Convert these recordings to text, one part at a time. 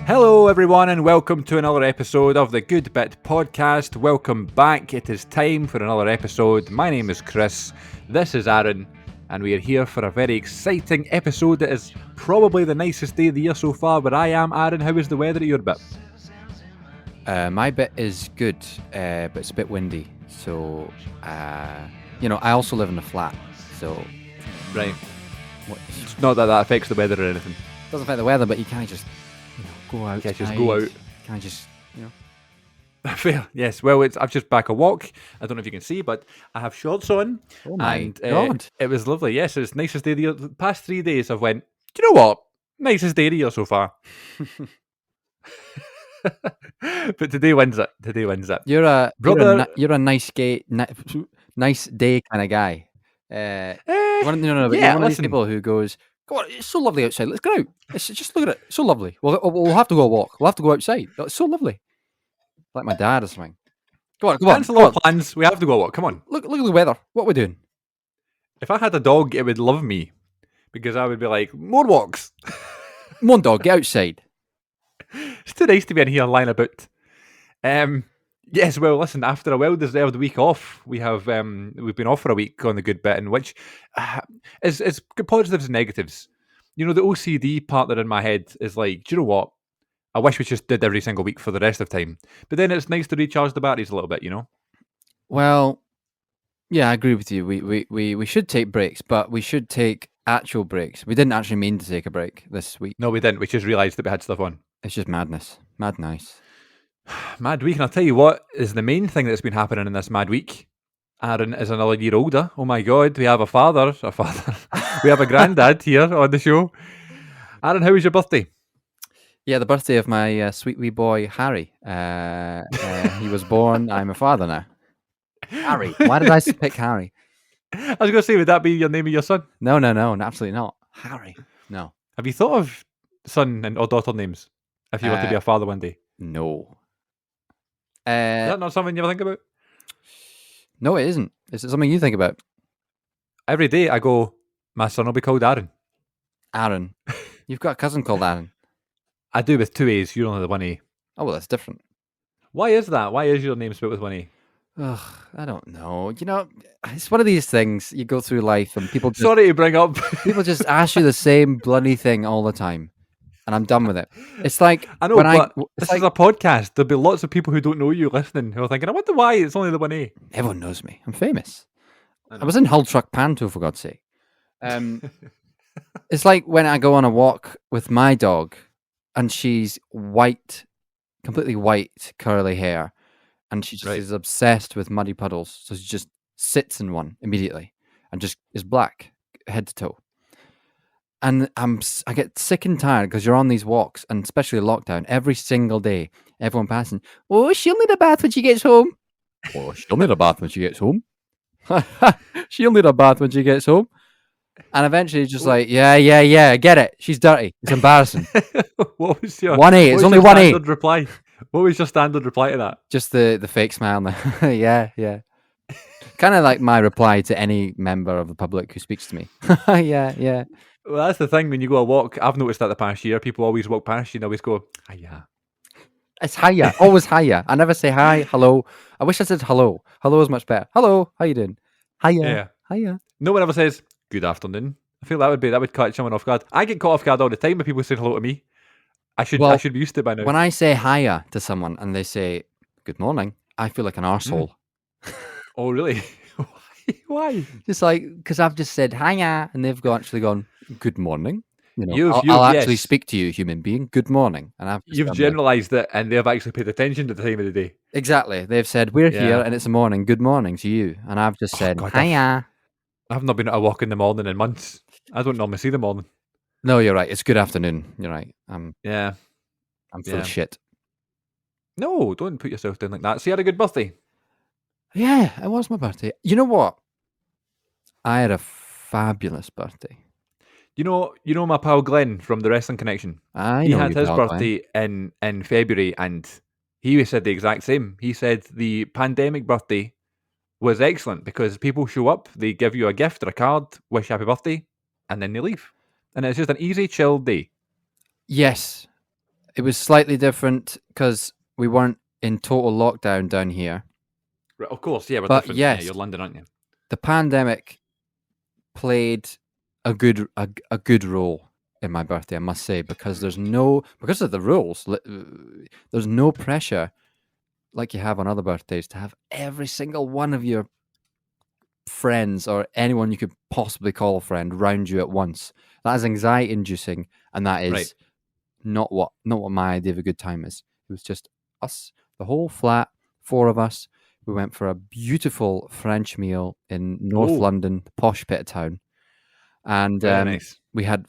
Hello, everyone, and welcome to another episode of the Good Bit Podcast. Welcome back. It is time for another episode. My name is Chris. This is Aaron, and we are here for a very exciting episode. It is probably the nicest day of the year so far, but I am Aaron. How is the weather at your bit? My bit is good, but it's a bit windy. So, I also live in a flat, so Right. It's not that affects the weather or anything. it doesn't affect the weather, but you can't just go out. Can't just go out. Can't just Fair, yes. Well, I've just back a walk. I don't know if you can see, but I have shorts on. Oh my and God. It was lovely. Yes, it's the nicest day of the year. The past 3 days I've went, do you know what? Nicest day of the year so far. But today wins it. You're a Brother- you're a nice nice day kind of guy. But Yeah, you're one of these listen. people who goes, "Go on, it's so lovely outside. Let's go out. Just look at it. It's so lovely. We'll have to go walk. We'll have to go outside. It's so lovely." Like my dad or something. Go on. Cancel all plans. We have to go walk. Come on. Look at the weather. What are we doing? If I had a dog, it would love me because I would be like, more walks. Come on, dog, get outside. It's too nice to be in here lying about. Yes, well, listen. After a well-deserved week off, we've been off for a week on the Good Bit, in which is positives and negatives. You know, the OCD partner in my head is like, do you know what? I wish we just did every single week for the rest of time. But then it's nice to recharge the batteries a little bit, you know. Well, yeah, I agree with you. We should take breaks, but we should take actual breaks. We didn't actually mean to take a break this week. No, we didn't. We just realised that we had stuff on. It's just madness. Mad nice. Mad week, and I'll tell you what is the main thing that's been happening in this mad week. Aaron is another year older. Oh my God, we have a father. We have a granddad here on the show. Aaron, how was your birthday? Yeah, the birthday of my sweet wee boy Harry. He was born. I'm a father now. Harry. Why did I pick Harry? I was going to say, would that be your name of your son? No, absolutely not. Harry. No. Have you thought of son or daughter names if you were to be a father one day? No. Is that not something you ever think about? No, it isn't. Is it something you think about? Every day I go, my son will be called Aaron. Aaron. You've got a cousin called Aaron. I do with 2 A's, you're only the 1 A. Oh, well, that's different. Why is that? Why is your name spelled with 1 A? Ugh, I don't know. You know, it's one of these things you go through life and people just, Sorry to bring up. people just ask you the same bloody thing all the time, and I'm done with it. It's like I know, when but it's this is a podcast. There'll be lots of people who don't know you listening who are thinking, I wonder why it's only the 1 A. everyone knows me. I'm famous. I know. I was in Hull Truck Panto, for God's sake. It's like when I go on a walk with my dog, and she's white, completely white, curly hair, and she just Right. is obsessed with muddy puddles. So she just sits in one immediately and just is black, head to toe. And I get sick and tired because you're on these walks, and especially lockdown, every single day, everyone passing, oh, she'll need a bath when she gets home. Oh, she'll need a bath when she gets home. She'll need a bath when she gets home. And eventually it's just like, yeah, I get it. She's dirty. It's embarrassing. What was your 1A. It's only 1A. standard reply? What was your standard reply to that? Just the fake smile. Yeah. Kind of like my reply to any member of the public who speaks to me. Yeah. Well, that's the thing. When you go a walk, I've noticed that the past year, people always walk past you and always go, ah, yeah. It's hiya. Always hiya. I never say hi, hello. I wish I said hello. Hello is much better. Hello, how you doing? Hiya. Hiya. No one ever says, good afternoon. I feel that would catch someone off guard. I get caught off guard all the time when people say hello to me. I should be used to it by now. When I say hiya to someone and they say good morning, I feel like an arsehole. Oh, really? Why? Just like, because I've just said hiya and they've actually gone, good morning. You know, You've- I'll actually yes. speak to you, human being. Good morning. And I've just You've done that. generalised it and they've actually paid attention to the time of the day. Exactly. They've said, we're here Yeah. and it's a morning. Good morning to you. And I've just said, God, hiya. I've not been at a walk in the morning in months. I don't normally see the morning. No, you're right. It's good afternoon. You're right. Yeah. I'm full Yeah. of shit. No, don't put yourself down like that. So you had a good birthday. Yeah, it was my birthday. You know what? I had a fabulous birthday. You know my pal Glenn from the Wrestling Connection. I He know had you, his pal, Glenn. birthday in February, and he said the exact same. He said the pandemic birthday was excellent because people show up, they give you a gift or a card, wish happy birthday, and then they leave. And it's just an easy, chill day. Yes, It was slightly different because we weren't in total lockdown down here. Right, of course, yeah, we're But different. yes. Yeah, you're London, aren't you? The pandemic played a good role in my birthday, I must say, because because of the rules, there's no pressure like you have on other birthdays to have every single one of your friends or anyone you could possibly call a friend round you at once. That is anxiety inducing, and that is Right. not what my idea of a good time is. It was just us, the whole flat, 4 of us. We went for a beautiful French meal in North Oh. London, the posh bit of town, and Very nice. we had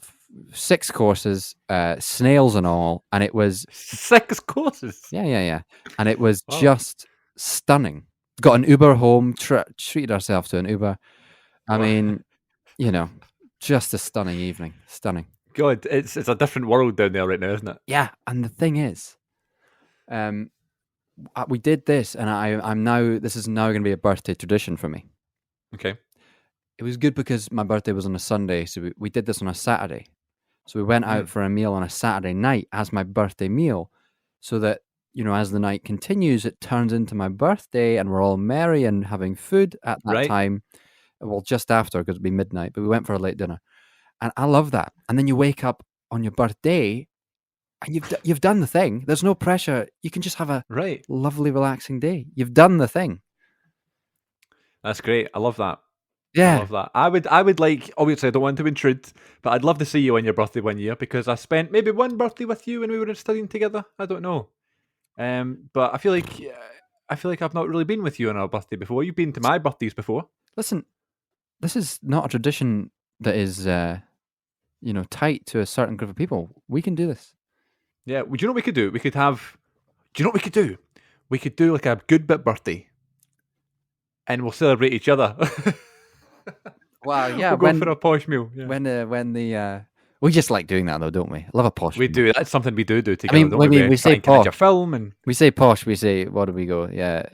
6 courses, snails and all, and it was 6 courses. yeah, and it was Wow. just stunning. Got an Uber home, treated ourselves to an Uber. I Wow. mean, just a stunning evening, stunning. God, it's a different world down there right now, isn't it? Yeah, and the thing is, we did this, and I'm now. This is now going to be a birthday tradition for me. Okay. It was good because my birthday was on a Sunday, so we did this on a Saturday. So we went out for a meal on a Saturday night as my birthday meal, so that as the night continues, it turns into my birthday, and we're all merry and having food at that Right. time. Well, just after, because it'd be midnight, but we went for a late dinner, and I love that. And then you wake up on your birthday, and you've done the thing. There's no pressure. You can just have a Right. lovely, relaxing day. You've done the thing. That's great. I love that. Yeah. I love that. I would like, obviously I don't want to intrude, but I'd love to see you on your birthday one year because I spent maybe one birthday with you when we were studying together. I don't know. But I feel like I've not really been with you on our birthday before. You've been to my birthdays before. Listen, this is not a tradition that is, tight to a certain group of people. We can do this. Yeah. Would you know what we could do? We could have. Do you know what we could do? We could do like a good bit birthday, and we'll celebrate each other. Well, yeah. We'll go for a posh meal. Yeah. when we just like doing that though, don't we? I love a posh. We meal. do. That's something we do together. mean, don't when we? we Try say and catch a posh- film and We say posh. We say, what do we go? Yeah.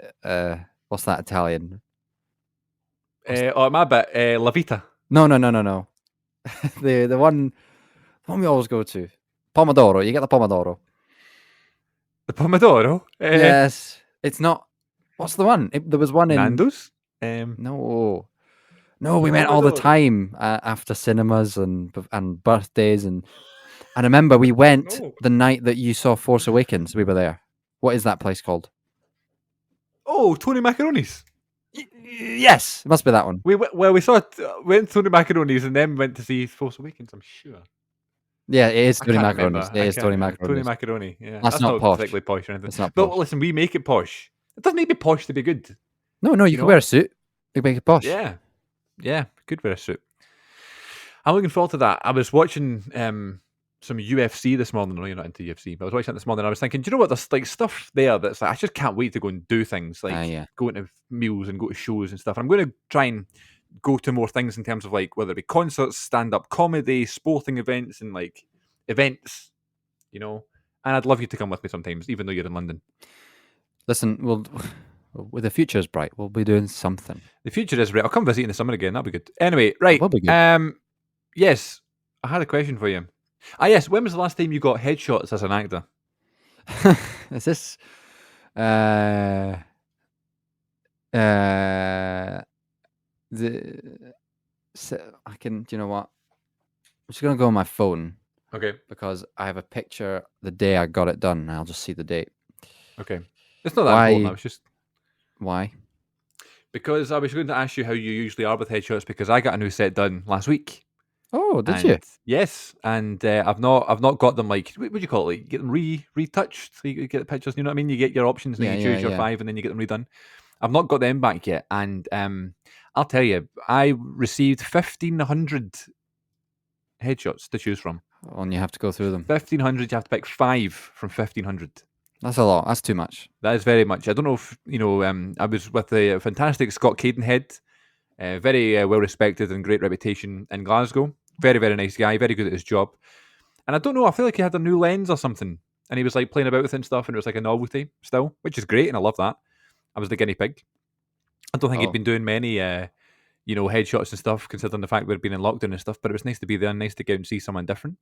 What's that Italian? my bit, La Vita. No. the one we always go to. Pomodoro. You get the pomodoro. The Pomodoro. Yes. It's not. What's the one? There was one in Nando's. No, we went all the Pomodoro. time after cinemas and birthdays, and I remember we went No. the night that you saw Force Awakens. We were there. What is that place called? Oh, Tony Macaroni's. Yes, it must be that one. We went to Tony Macaroni's and then went to see Force Awakens. I'm sure. Yeah, it is I Tony can't Macaroni's. remember. It I is can't Tony remember. Tony Macaroni's. Macaroni. Yeah, That's not posh. particularly posh or anything. It's not But posh. listen, we make it posh. It doesn't need to be posh to be good. No, you can know? wear a suit. You can make it posh. Yeah, could wear a suit. I'm looking forward to that. I was watching some UFC this morning. I know you're not into UFC, but I was watching it this morning. And I was thinking, do you know what? There's like stuff there that's like I just can't wait to go and do things like yeah. go to meals and go to shows and stuff. And I'm going to try and go to more things in terms of like whether it be concerts, stand-up comedy, sporting events, and like events. And I'd love you to come with me sometimes, even though you're in London. Listen, well, the future is bright. We'll be doing something. The future is right. I'll come visit you in the summer again. That'll be good. Anyway, right. will be good. Yes, I had a question for you. Yes. When was the last time you got headshots as an actor? Is this? I can. Do you know what? I'm just gonna go on my phone Okay. because I have a picture the day I got it done, and I'll just see the date. Okay. It's not that important. I was just Why? because I was going to ask you how you usually are with headshots because I got a new set done last week. Oh, did you? Yes, and I've not got them like what would you call it? Like, get them retouched so you get the pictures. You know what I mean? You get your options, and then you choose your 5, and then you get them redone. I've not got them back yet, and I'll tell you, I received 1,500 headshots to choose from. Oh, and you have to go through them. 1,500. You have to pick 5 from 1,500. That's a lot. That's too much. That is very much. I don't know if I was with the fantastic Scott Cadenhead, very well respected and great reputation in Glasgow. Very, very nice guy. Very good at his job. And I don't know. I feel like he had a new lens or something, and he was like playing about with it and stuff, and it was like a novelty still, which is great, and I love that. I was the guinea pig. I don't think he'd been doing many, headshots and stuff, considering the fact we'd been in lockdown and stuff. But it was nice to be there, nice to go and see someone different.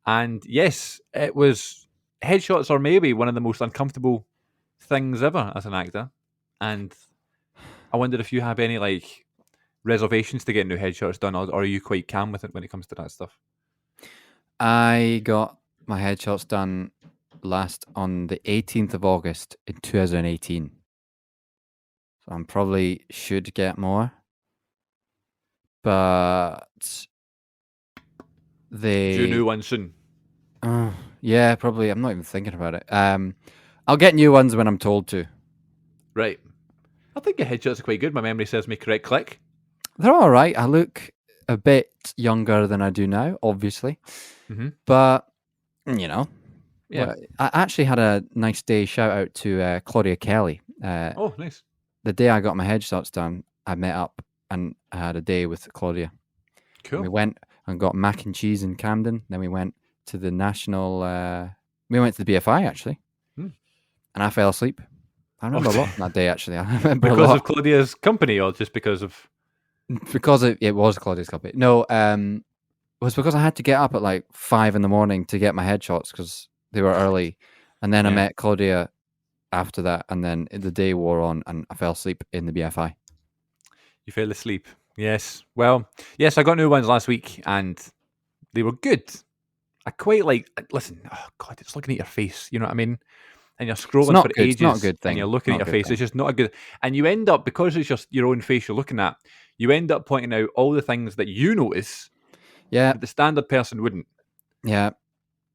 And yes, it was headshots are maybe one of the most uncomfortable things ever as an actor, and I wondered if you have any like reservations to getting new headshots done, or are you quite calm with it when it comes to that stuff? I got my headshots done last on the 18th of August in 2018. So I probably should get more. But Do new they, one soon. yeah, probably. I'm not even thinking about it. I'll get new ones when I'm told to. Right. I think your headshots are quite good. My memory serves me correct. Click. They're all right. I look a bit younger than I do now, obviously. Mhm. But, you know, Yeah. well, I actually had a nice day. Shout out to Claudia Kelly. Oh, nice. The day I got my headshots done, I met up and I had a day with Claudia. Cool. We went and got mac and cheese in Camden. Then we went to the national. We went to the BFI actually, Hmm. and I fell asleep. I remember a lot from that day actually. I remember a Because lot of Claudia's company, or just because of? because it was Claudia's company. No, it was because I had to get up at like 5 a.m. to get my headshots because they were early, and then I Yeah. met Claudia after that, and then the day wore on, and I fell asleep in the BFI. You fell asleep. Yes. Well, yes, I got new ones last week, and they were good. I quite like. Listen, oh God, it's looking at your face. You know what I mean? And you're scrolling not for good. It's not a ages, good and thing. you're looking at Not a your good face. thing. It's just not a good. And you end up, because it's just your own face you're looking at, you end up pointing out all the things that you notice Yeah, that the standard person wouldn't. yeah.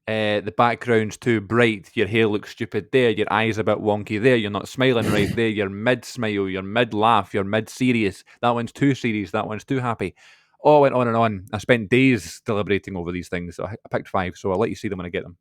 The background's too bright. Your hair looks stupid there. Your eyes a bit wonky there. You're not smiling right there. You're mid smile. You're mid laugh. You're mid serious. That one's too serious. That one's too happy. Oh, I went on and on. I spent days deliberating over these things. I picked 5, so I'll let you see them when I get them.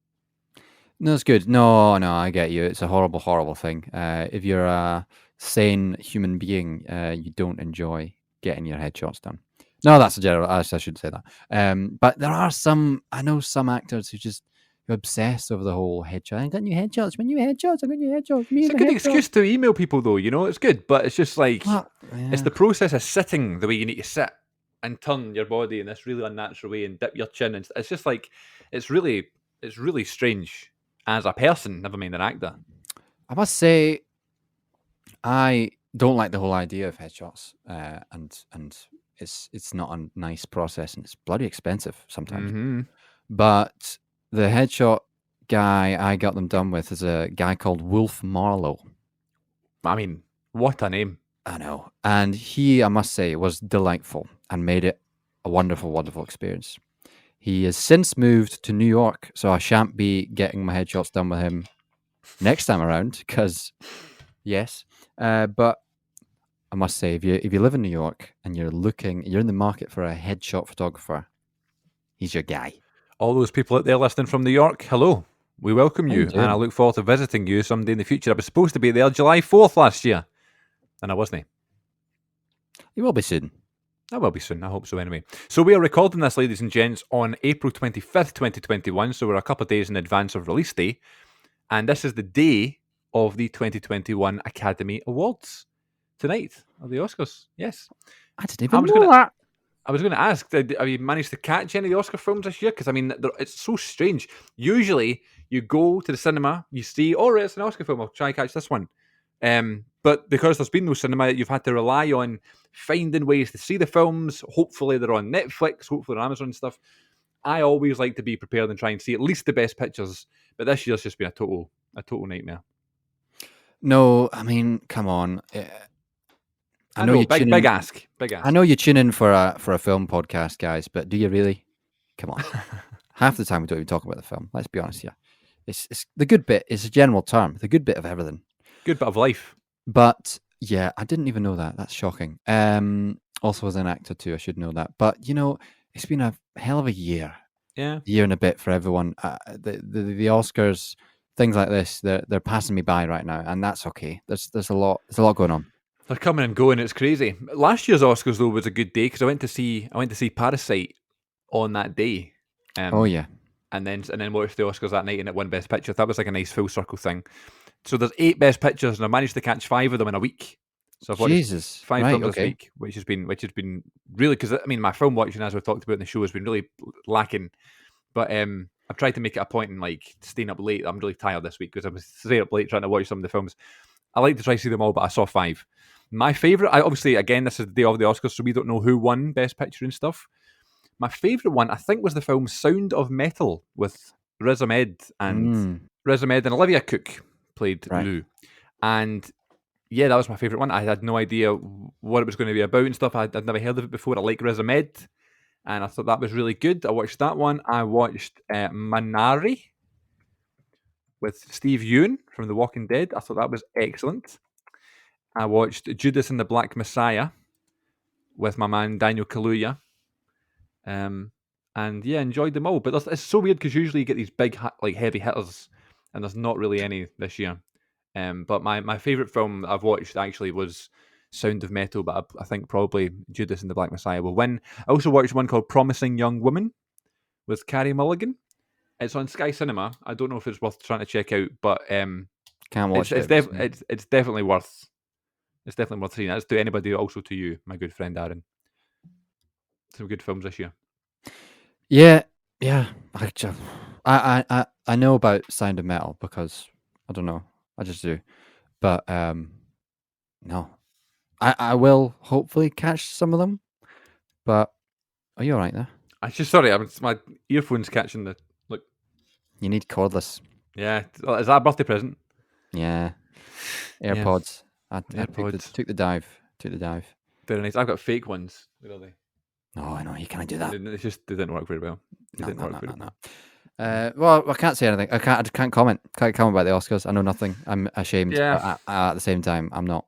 No, it's good. No, I get you. It's a horrible, horrible thing. If you're a sane human being, you don't enjoy getting your headshots done. No, that's a general. I should say that. But there are some. I know some actors who just obsessed over the whole headshot. I got new headshots. When new headshots, I got new headshots. Me It's a and my good headshots. excuse to email people, though. You know, it's good, but it's just like Well, it's yeah. the process of sitting the way you need to sit and turn your body in this really unnatural way and dip your chin. And it's just like it's really strange as a person. Never mind an actor. I must say, I don't like the whole idea of headshots, and it's not a nice process, and it's bloody expensive sometimes. Hmm. But the headshot guy I got them done with is a guy called Wolf Marlowe. I mean, what a name! I know. And he, I must say, was delightful and made it a wonderful, wonderful experience. He has since moved to New York, so I shan't be getting my headshots done with him next time around because, yes. But I must say, if you live in New York and you're in the market for a headshot photographer, he's your guy. All those people out there listening from New York, hello. We welcome How you, you and I doing? look forward to visiting you someday in the future. I was supposed to be there July 4th last year, and I wasn't. He will be soon. I will be soon. I hope so anyway. So we are recording this, ladies and gents, on April 25th, 2021. So we're a couple of days in advance of release day. And this is the day of the 2021 Academy Awards. Tonight are the Oscars. Yes. I didn't even was know gonna- that. I was going to ask, have you managed to catch any of the Oscar films this year? Because, I mean, it's so strange. Usually, you go to the cinema, you see, oh, right, it's an Oscar film, I'll try and catch this one. But because there's been no cinema, you've had to rely on finding ways to see the films. Hopefully, they're on Netflix, hopefully, on Amazon and stuff. I always like to be prepared and try and see at least the best pictures. But this year's just been a total nightmare. No, I mean, come on. I know, you tune in. big ask. I know you tune in for a film podcast, guys, but do you really? Come on. Half the time we don't even talk about the film. Let's be honest here. It's the good bit is a general term. The good bit of everything. Good bit of life. But yeah, I didn't even know that. That's shocking. Also as an actor too, I should know that. But it's been a hell of a year. Yeah. Year and a bit for everyone. The Oscars, things like this, they're passing me by right now, and that's okay. There's a lot going on. They're coming and going. It's crazy. Last year's Oscars though was a good day because I went to see Parasite on that day. Oh yeah, and then watched the Oscars that night and it won Best Picture. That was like a nice full circle thing. So there's 8 Best Pictures and I managed to catch 5 of them in a week. So I've watched Jesus, 5 right, films okay. this week, which has been really, because I mean my film watching, as we've talked about in the show, has been really lacking. But I've tried to make it a point in like staying up late. I'm really tired this week because I was staying up late trying to watch some of the films. I like to try to see them all, but I saw 5. My favourite, I obviously, again, this is the day of the Oscars, so we don't know who won Best Picture and stuff. My favourite one, I think, was the film Sound of Metal with Riz Ahmed and Olivia Cook played Right. Lou. And yeah, that was my favourite one. I had no idea what it was going to be about and stuff. I'd never heard of it before. I like Riz Ahmed, and I thought that was really good. I watched that one. I watched Minari with Steve Yeun from The Walking Dead. I thought that was excellent. I watched Judas and the Black Messiah with my man Daniel Kaluuya. And yeah, enjoyed them all. But it's so weird because usually you get these big, like heavy hitters, and there's not really any this year. But my favourite film that I've watched actually was Sound of Metal, but I think probably Judas and the Black Messiah will win. I also watched one called Promising Young Woman with Carey Mulligan. It's on Sky Cinema. I don't know if it's worth trying to check out, but Can't watch it's definitely worth. It's definitely worth seeing. That's to anybody, also to you, my good friend Aaron. Some good films this year. Yeah. I know about Sound of Metal because I don't know. I just do. But no. I will hopefully catch some of them. But are you all right there? I just sorry, my earphones catching the look. You need cordless. Yeah, is that a birthday present? Yeah. AirPods. I AirPods. took the dive. Very nice. I've got fake ones. Where are they? No, I know you can't do that. It's just they didn't work very well. No. Well, I can't say anything. I can't comment. Can't comment about the Oscars. I know nothing. I'm ashamed. Yeah. But at the same time, I'm not.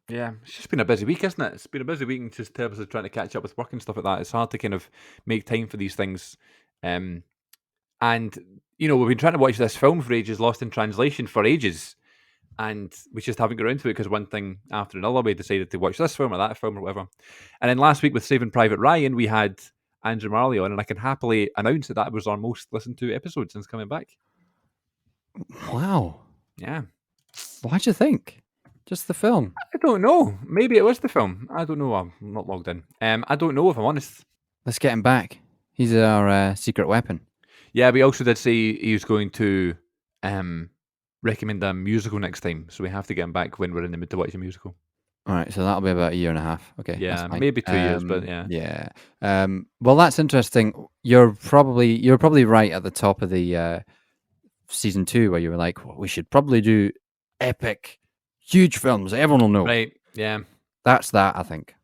Yeah, it's just been a busy week, isn't it? It's been a busy week, and just terms of trying to catch up with work and stuff like that. It's hard to kind of make time for these things. And we've been trying to watch this film for ages, Lost in Translation for ages, and we just haven't got around to it because one thing after another, we decided to watch this film or that film or whatever. And then last week with Saving Private Ryan, we had Andrew Marley on, and I can happily announce that was our most listened to episode since coming back. Wow. Yeah. Why'd you think? Just the film? I don't know. Maybe it was the film. I don't know. I'm not logged in. I don't know if I'm honest. Let's get him back. He's our secret weapon. Yeah, we also did say he was going to recommend a musical next time, so we have to get him back when we're in the mood to watch a musical. All right, so that'll be about a year and a half. Okay. Yeah, maybe 2 years, but yeah. Yeah. Well, that's interesting. You're probably right at the top of the season 2 where you were like, well, we should probably do epic, huge films that everyone will know. Right. Yeah. That's that. I think.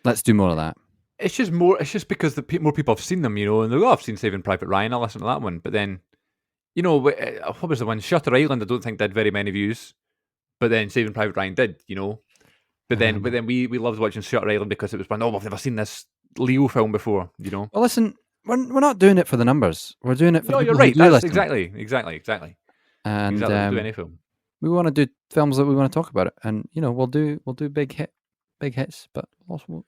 Let's do more of that. It's just because more people have seen them, and they go, I've seen Saving Private Ryan. I'll listen to that one, but then, what was the one? Shutter Island. I don't think did very many views, but then Saving Private Ryan did. But then we loved watching Shutter Island because it was one. Oh, I've never seen this Leo film before. Well, listen, we're not doing it for the numbers. We're doing it for. No, the you're right. That's exactly. And exactly, do any film. We want to do films that we want to talk about it, and we'll do big hits, but also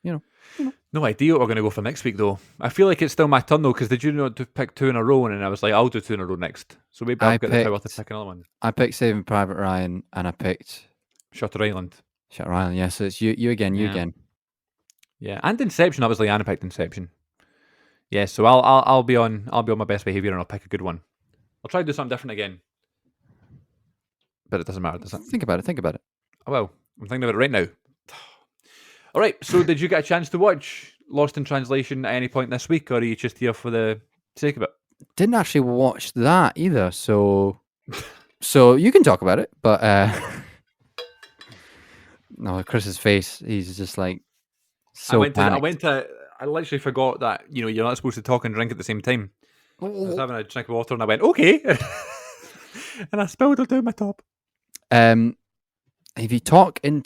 No idea what we're going to go for next week though. I feel like it's still my turn though because did you not pick 2 in a row, and I was like, I'll do 2 in a row next. So maybe I've got the power to pick another one. I picked Saving Private Ryan, and I picked Shutter Island. Yeah, so it's you again. Yeah, and Inception. Obviously, Anna picked Inception. Yeah, so I'll be on my best behavior and I'll pick a good one. I'll try to do something different again, but it doesn't matter, does it? Think about it. Oh, well, I'm thinking of it right now. All right. So, did you get a chance to watch Lost in Translation at any point this week, or are you just here for the sake of it? Didn't actually watch that either, so you can talk about it, but no, Chris's face, he's just like so panicked. I literally forgot that you're not supposed to talk and drink at the same time. I was having a drink of water and I went okay, and I spilled it down my top. If you talk, no,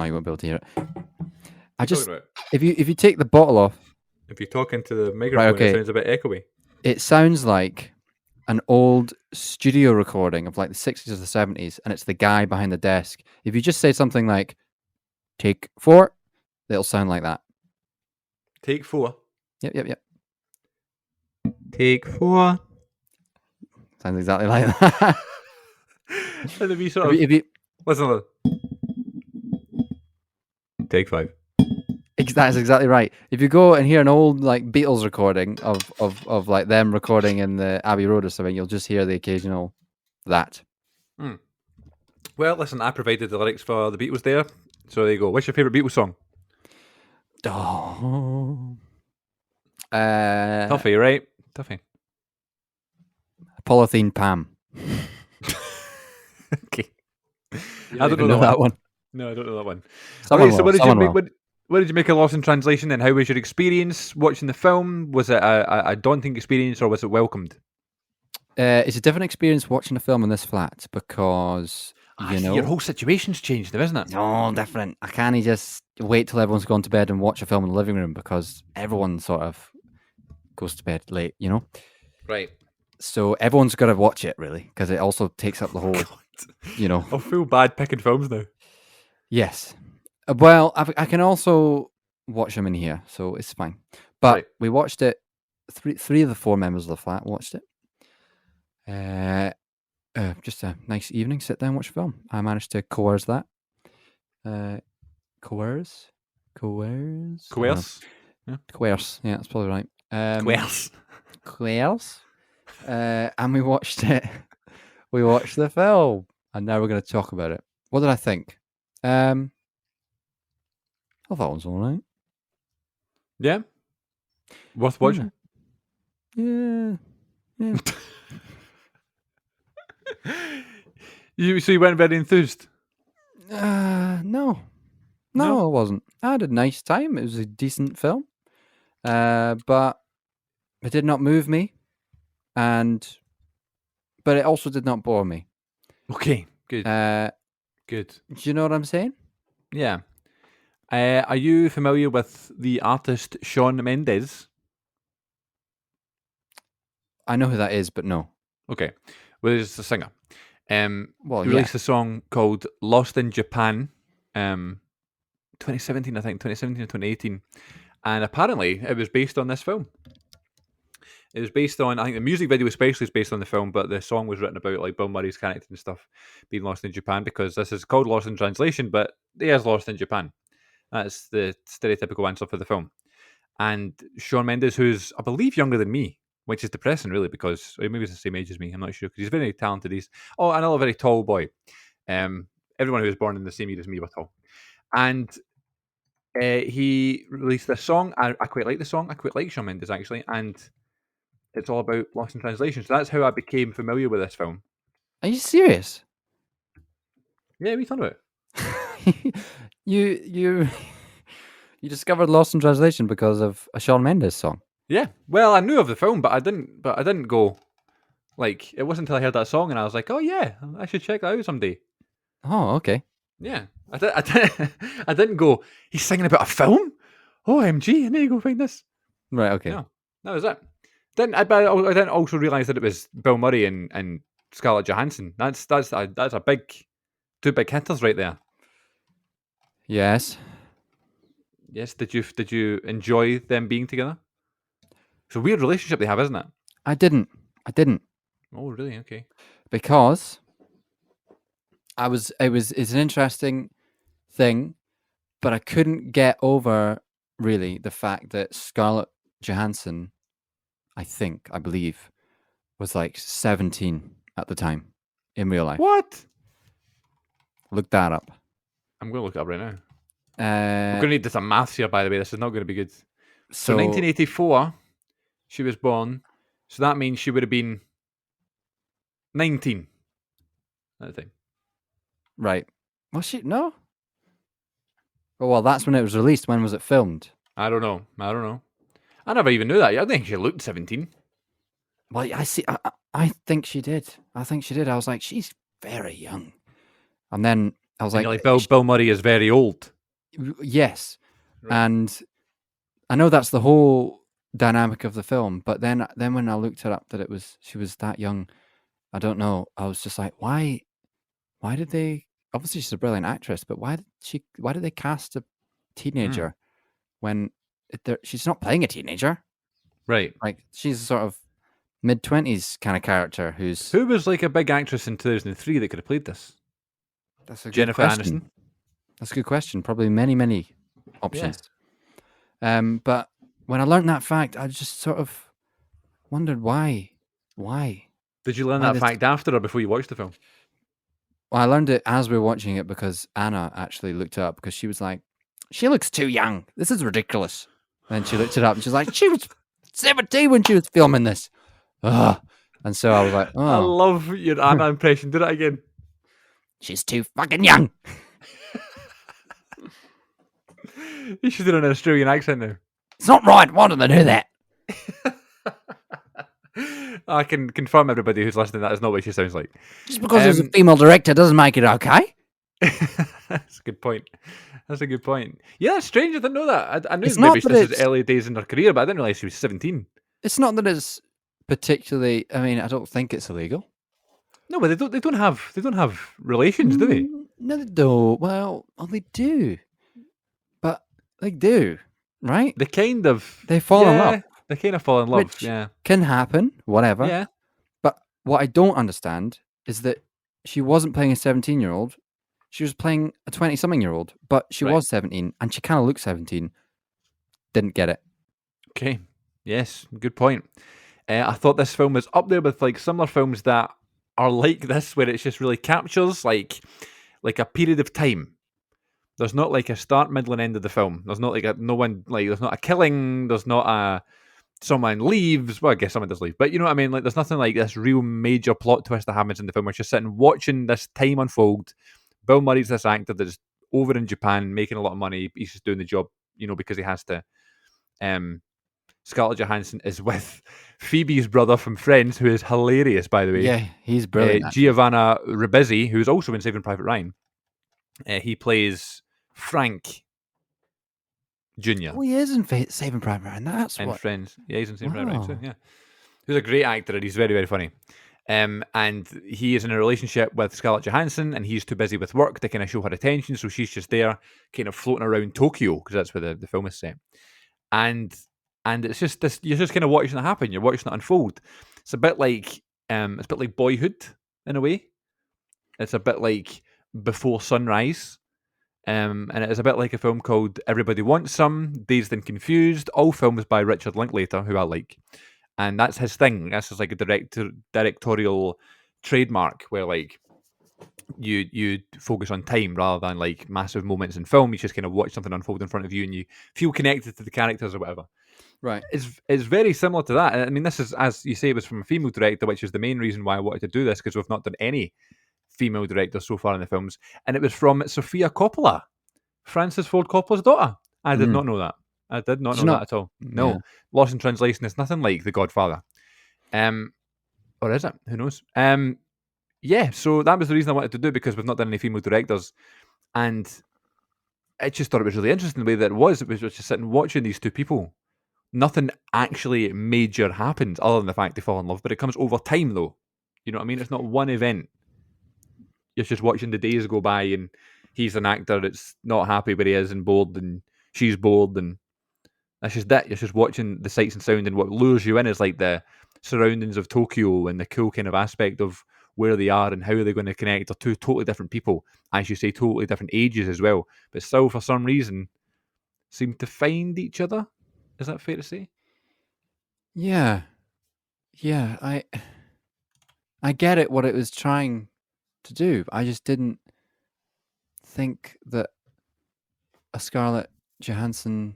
you won't be able to hear it. If you take the bottle off, if you talk into the microphone, right, okay. It sounds a bit echoey. It sounds like an old studio recording of like the 60s or the 70s, and it's the guy behind the desk. If you just say something like "Take 4," it'll sound like that. Take 4. Yep. Take 4. Sounds exactly like that. And if you sort of listen to Take 5. That's exactly right. If you go and hear an old like Beatles recording of like them recording in the Abbey Road or something, you'll just hear the occasional that. Well, listen, I provided the lyrics for the Beatles there, so there you go. What's your favourite Beatles song? Oh. Tuffy, right? Tuffy. Polythene Pam. Okay. I don't know that one. No, I don't know that one. Someone So will, what did someone you make? will. What did you make of Lost in Translation? And how was your experience watching the film? Was it a daunting experience or was it welcomed? It's a different experience watching a film in this flat because I see your whole situation's changed now, isn't it? No, different. I can't just wait till everyone's gone to bed and watch a film in the living room because everyone sort of goes to bed late, you know? Right. So everyone's got to watch it, really, because it also takes up the whole, you know. I feel bad picking films now. Yes. Well, I can also watch them in here, so it's fine. But Right. we watched it. Three of the four members of the flat watched it. Just a nice evening, sit down, watch a film. I managed to coerce that. Coerce? Coerce? Coerce, yeah, that's probably right. Coerce. Coerce. And we watched it. We watched the film, and now we're going to talk about it. What did I think? I thought that was all right. Yeah. Worth watching. Yeah. So you weren't very enthused? No, No? it wasn't. I had a nice time. It was a decent film, but it did not move me, but it also did not bore me. Okay, good. Good. Do you know what I'm saying? Yeah. Are you familiar with the artist Shawn Mendes? I know who that is, but no. Okay. Well, he's a singer. Well, He released a song called Lost in Japan, 2017, I think, 2017 or 2018. And apparently it was based on this film. It was based on, I think the music video especially is based on the film, but the song was written about like Bill Murray's character and stuff being lost in Japan, because this is called Lost in Translation, but he is lost in Japan. That's the stereotypical answer for the film. And Shawn Mendes, who's, I believe, younger than me, which is depressing, really, because maybe he's the same age as me. I'm not sure, because he's very talented. He's another very tall boy. Everyone who was born in the same year as me were tall. And he released this song. I quite like the song. I quite like Shawn Mendes, actually. And it's all about Lost in Translation. So that's how I became familiar with this film. Are you serious? Yeah, we thought about it. You discovered Lost in Translation because of a Shawn Mendes song. Yeah. Well, I knew of the film, but I didn't go, like, it wasn't until I heard that song and I was like, oh yeah, I should check that out someday. Oh, okay. Yeah. I didn't go, he's singing about a film? OMG, I need to go find this. Right, okay. No, that was it. I didn't also realise that it was Bill Murray and Scarlett Johansson. That's a big, two big hitters right there. Yes. Yes. Did you enjoy them being together? It's a weird relationship they have, isn't it? I didn't. Oh, really? Okay. Because it's an interesting thing, but I couldn't get over really the fact that Scarlett Johansson, I believe, was like 17 at the time in real life. What? Look that up. I'm going to look it up right now. We're going to need some maths here, by the way. This is not going to be good. So 1984, she was born. So that means she would have been 19 at the time. Right. Was she? No? Oh, well, that's when it was released. When was it filmed? I don't know. I never even knew that. I think she looked 17. Well, I see. I think she did. I was like, she's very young. And then I was like, Bill Murray is very old. Yes. Right. And I know that's the whole dynamic of the film. But then when I looked it up that she was that young, I don't know. I was just like, why did they? Obviously, she's a brilliant actress, but why did they cast a teenager when she's not playing a teenager? Right. Like, she's a sort of mid-20s kind of character who was like a big actress in 2003 that could have played this? That's a good Jennifer question. Aniston. That's a good question. Probably many options. But when I learned that fact, I just sort of wondered why. Why? Did you learn Why that this? fact after or before you watched the film? Well, I learned it as we were watching it because Anna actually looked it up because she was like, "She looks too young. This is ridiculous." And then she looked it up and she's like, "She was 17 when she was filming this." Ugh. And so I was like, I "Oh, love your Anna impression. Do that again. she's too fucking young." You should do an Australian accent now. It's not right. Why do they do that? I can confirm everybody who's listening that is not what she sounds like. Just because there's a female director doesn't make it okay. That's a good point. That's a good point. Yeah, that's strange. I didn't know that. I knew It's not maybe that this is it's- early days in her career, but I didn't realize she was 17. It's not that it's particularly. I mean, I don't think it's illegal. No, but they don't have relations, do they? No, they don't. Well, they do, but they do, right? They kind of They fall in love. They kind of fall in love. Which- Yeah. Can happen, whatever. Yeah. But what I don't understand is that she wasn't playing a 17-year-old. She was playing a 20-something-year-old, but she Right. was 17, and she kind of looked 17. Didn't get it. Okay. Yes. Good point. I thought this film was up there with like similar films that are like this, where it just really captures like a period of time. There's not like a start, middle, and end of the film. There's not like there's not a killing. There's not a someone leaves. Well, I guess someone does leave, but you know what I mean. Like, there's nothing like this real major plot twist that happens in the film. We're just sitting watching this time unfold. Bill Murray's this actor that's over in Japan making a lot of money. He's just doing the job, because he has to. Scarlett Johansson is with Phoebe's brother from Friends, who is hilarious, by the way. Yeah, he's brilliant. Giovanna Ribisi, who's also in Saving Private Ryan. He plays Frank Jr. Oh, he is in Saving Private Ryan. That's in what. Friends. Yeah, he's in Saving Private Ryan too. Wow. Yeah, who's a great actor and he's very, very funny. And he is in a relationship with Scarlett Johansson, and he's too busy with work to kind of show her attention, so she's just there, kind of floating around Tokyo because that's where the film is set. And it's just this. You're just kind of watching it happen. You're watching it unfold. It's a bit like Boyhood in a way. It's a bit like Before Sunrise. And it is a bit like a film called Everybody Wants Some, Dazed and Confused, all films by Richard Linklater, who I like. And that's his thing. That's his like a directorial trademark where like you focus on time rather than like massive moments in film. You just kind of watch something unfold in front of you and you feel connected to the characters or whatever. Right. It's very similar to that. I mean, this is, as you say, it was from a female director, which is the main reason why I wanted to do this, because we've not done any female directors so far in the films. And it was from Sofia Coppola, Francis Ford Coppola's daughter. I did not know that. I did not know that at all. No. Yeah. Lost in translation is nothing like The Godfather. Or is it? Who knows? Yeah, so that was the reason I wanted to do, because we've not done any female directors. And I just thought it was really interesting the way that it was. It was just sitting watching these two people. Nothing actually major happens other than the fact they fall in love, but it comes over time though. You know what I mean? It's not one event. You're just watching the days go by and he's an actor that's not happy where he is and bored, and she's bored, and that's just it. You're just watching the sights and sound, and what lures you in is like the surroundings of Tokyo and the cool kind of aspect of where they are and how they're going to connect. They're two totally different people, as you say, totally different ages as well, but still for some reason seem to find each other. Is that fair to say? Yeah. I get it. What it was trying to do. I just didn't think that a Scarlett Johansson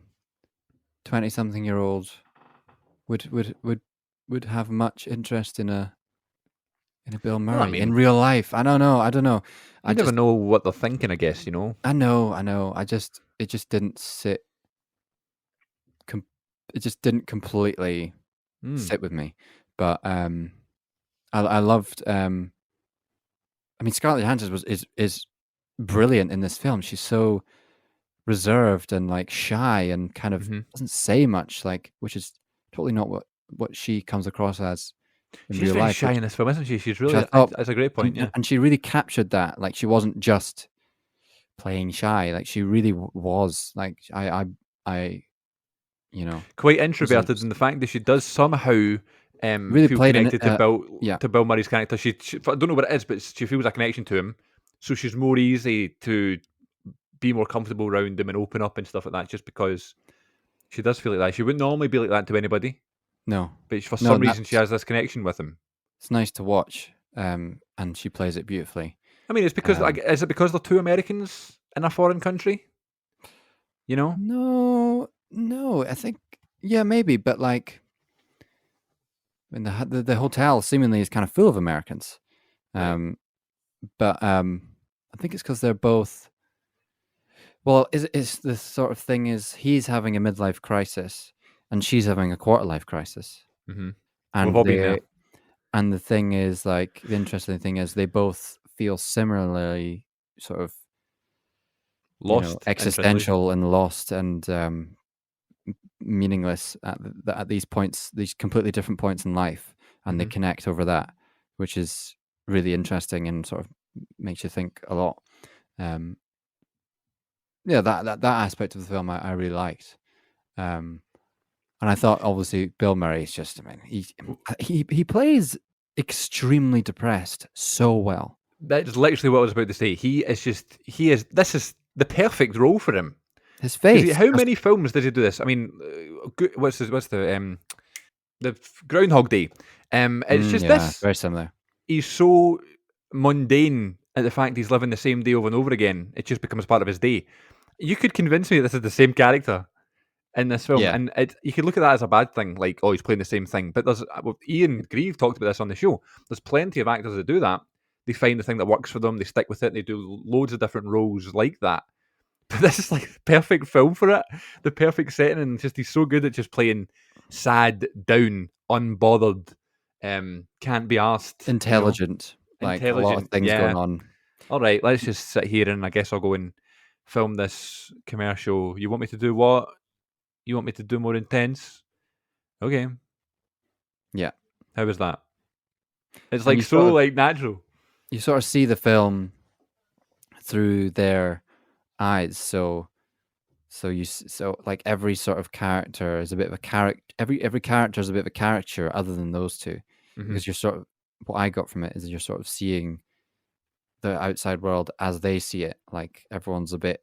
20-something-year-old would have much interest in a Bill Murray in real life. I don't know. I never know what they're thinking, I guess, I know. It just didn't sit. It just didn't completely sit with me. But I loved. I mean, Scarlett Johansson is brilliant in this film. She's so reserved and like shy and kind of doesn't say much, like, which is totally not what she comes across as in She's real very life. shy in this film, isn't she? She's really. That's a great point. Yeah, and she really captured that. Like, she wasn't just playing shy. Like, she really was. Like, I quite introverted in the fact that she does somehow really feel played connected to Bill Murray's character. She I don't know what it is, but she feels a connection to him, so she's more easy to be more comfortable around him and open up and stuff like that, just because She does feel like that. She wouldn't normally be like that to anybody, No, but for no, some reason she that's has this connection with him. it's nice to watch. And she plays it beautifully. I mean, it's because Um, is it because they're two Americans in a foreign country? You know? no, no, I think yeah, maybe, but like, I mean, the hotel seemingly is kind of full of Americans. Right. Um, but I think it's because they're both. Well, is the sort of thing is he's having a midlife crisis and she's having a quarter life crisis, Mm-hmm. We've and all been there. the thing is like the interesting thing is they both feel similarly sort of Lost, in translation. existential and lost and meaningless at these points, these completely different points in life, and they Mhm. connect over that, which is really interesting and sort of makes you think a lot. Um, yeah, that aspect of the film I really liked. And I thought obviously Bill Murray is just, I mean, he plays extremely depressed so well. That's literally what I was about to say. This is the perfect role for him. His Because face, how just, many films did he do this? I mean, what's the Groundhog Day? It's just yeah, this. very similar. He's so mundane at the fact he's living the same day over and over again. It just becomes part of his day. You could convince me this is the same character in this film, Yeah, and you could look at that as a bad thing, like, oh, he's playing the same thing. But Ian Grieve talked about this on the show. There's plenty of actors that do that. They find the thing that works for them, they stick with it, and they do loads of different roles like that. But this is like the perfect film for it, the perfect setting, and just he's so good at just playing sad, down, unbothered, can't be asked, intelligent, like a lot of intelligent. things going Yeah. on. All right, let's just sit here and I guess I'll go and film this commercial. You want me to do what? You want me to do more intense? Okay. Yeah, How was that? It's and like so like natural. you sort of see the film through their eyes. So like every sort of character is a bit of a character. Every character is a bit of a caricature, other than those two, Hmm. because you're sort of what I got from it is you're sort of seeing the outside world as they see it. Like everyone's a bit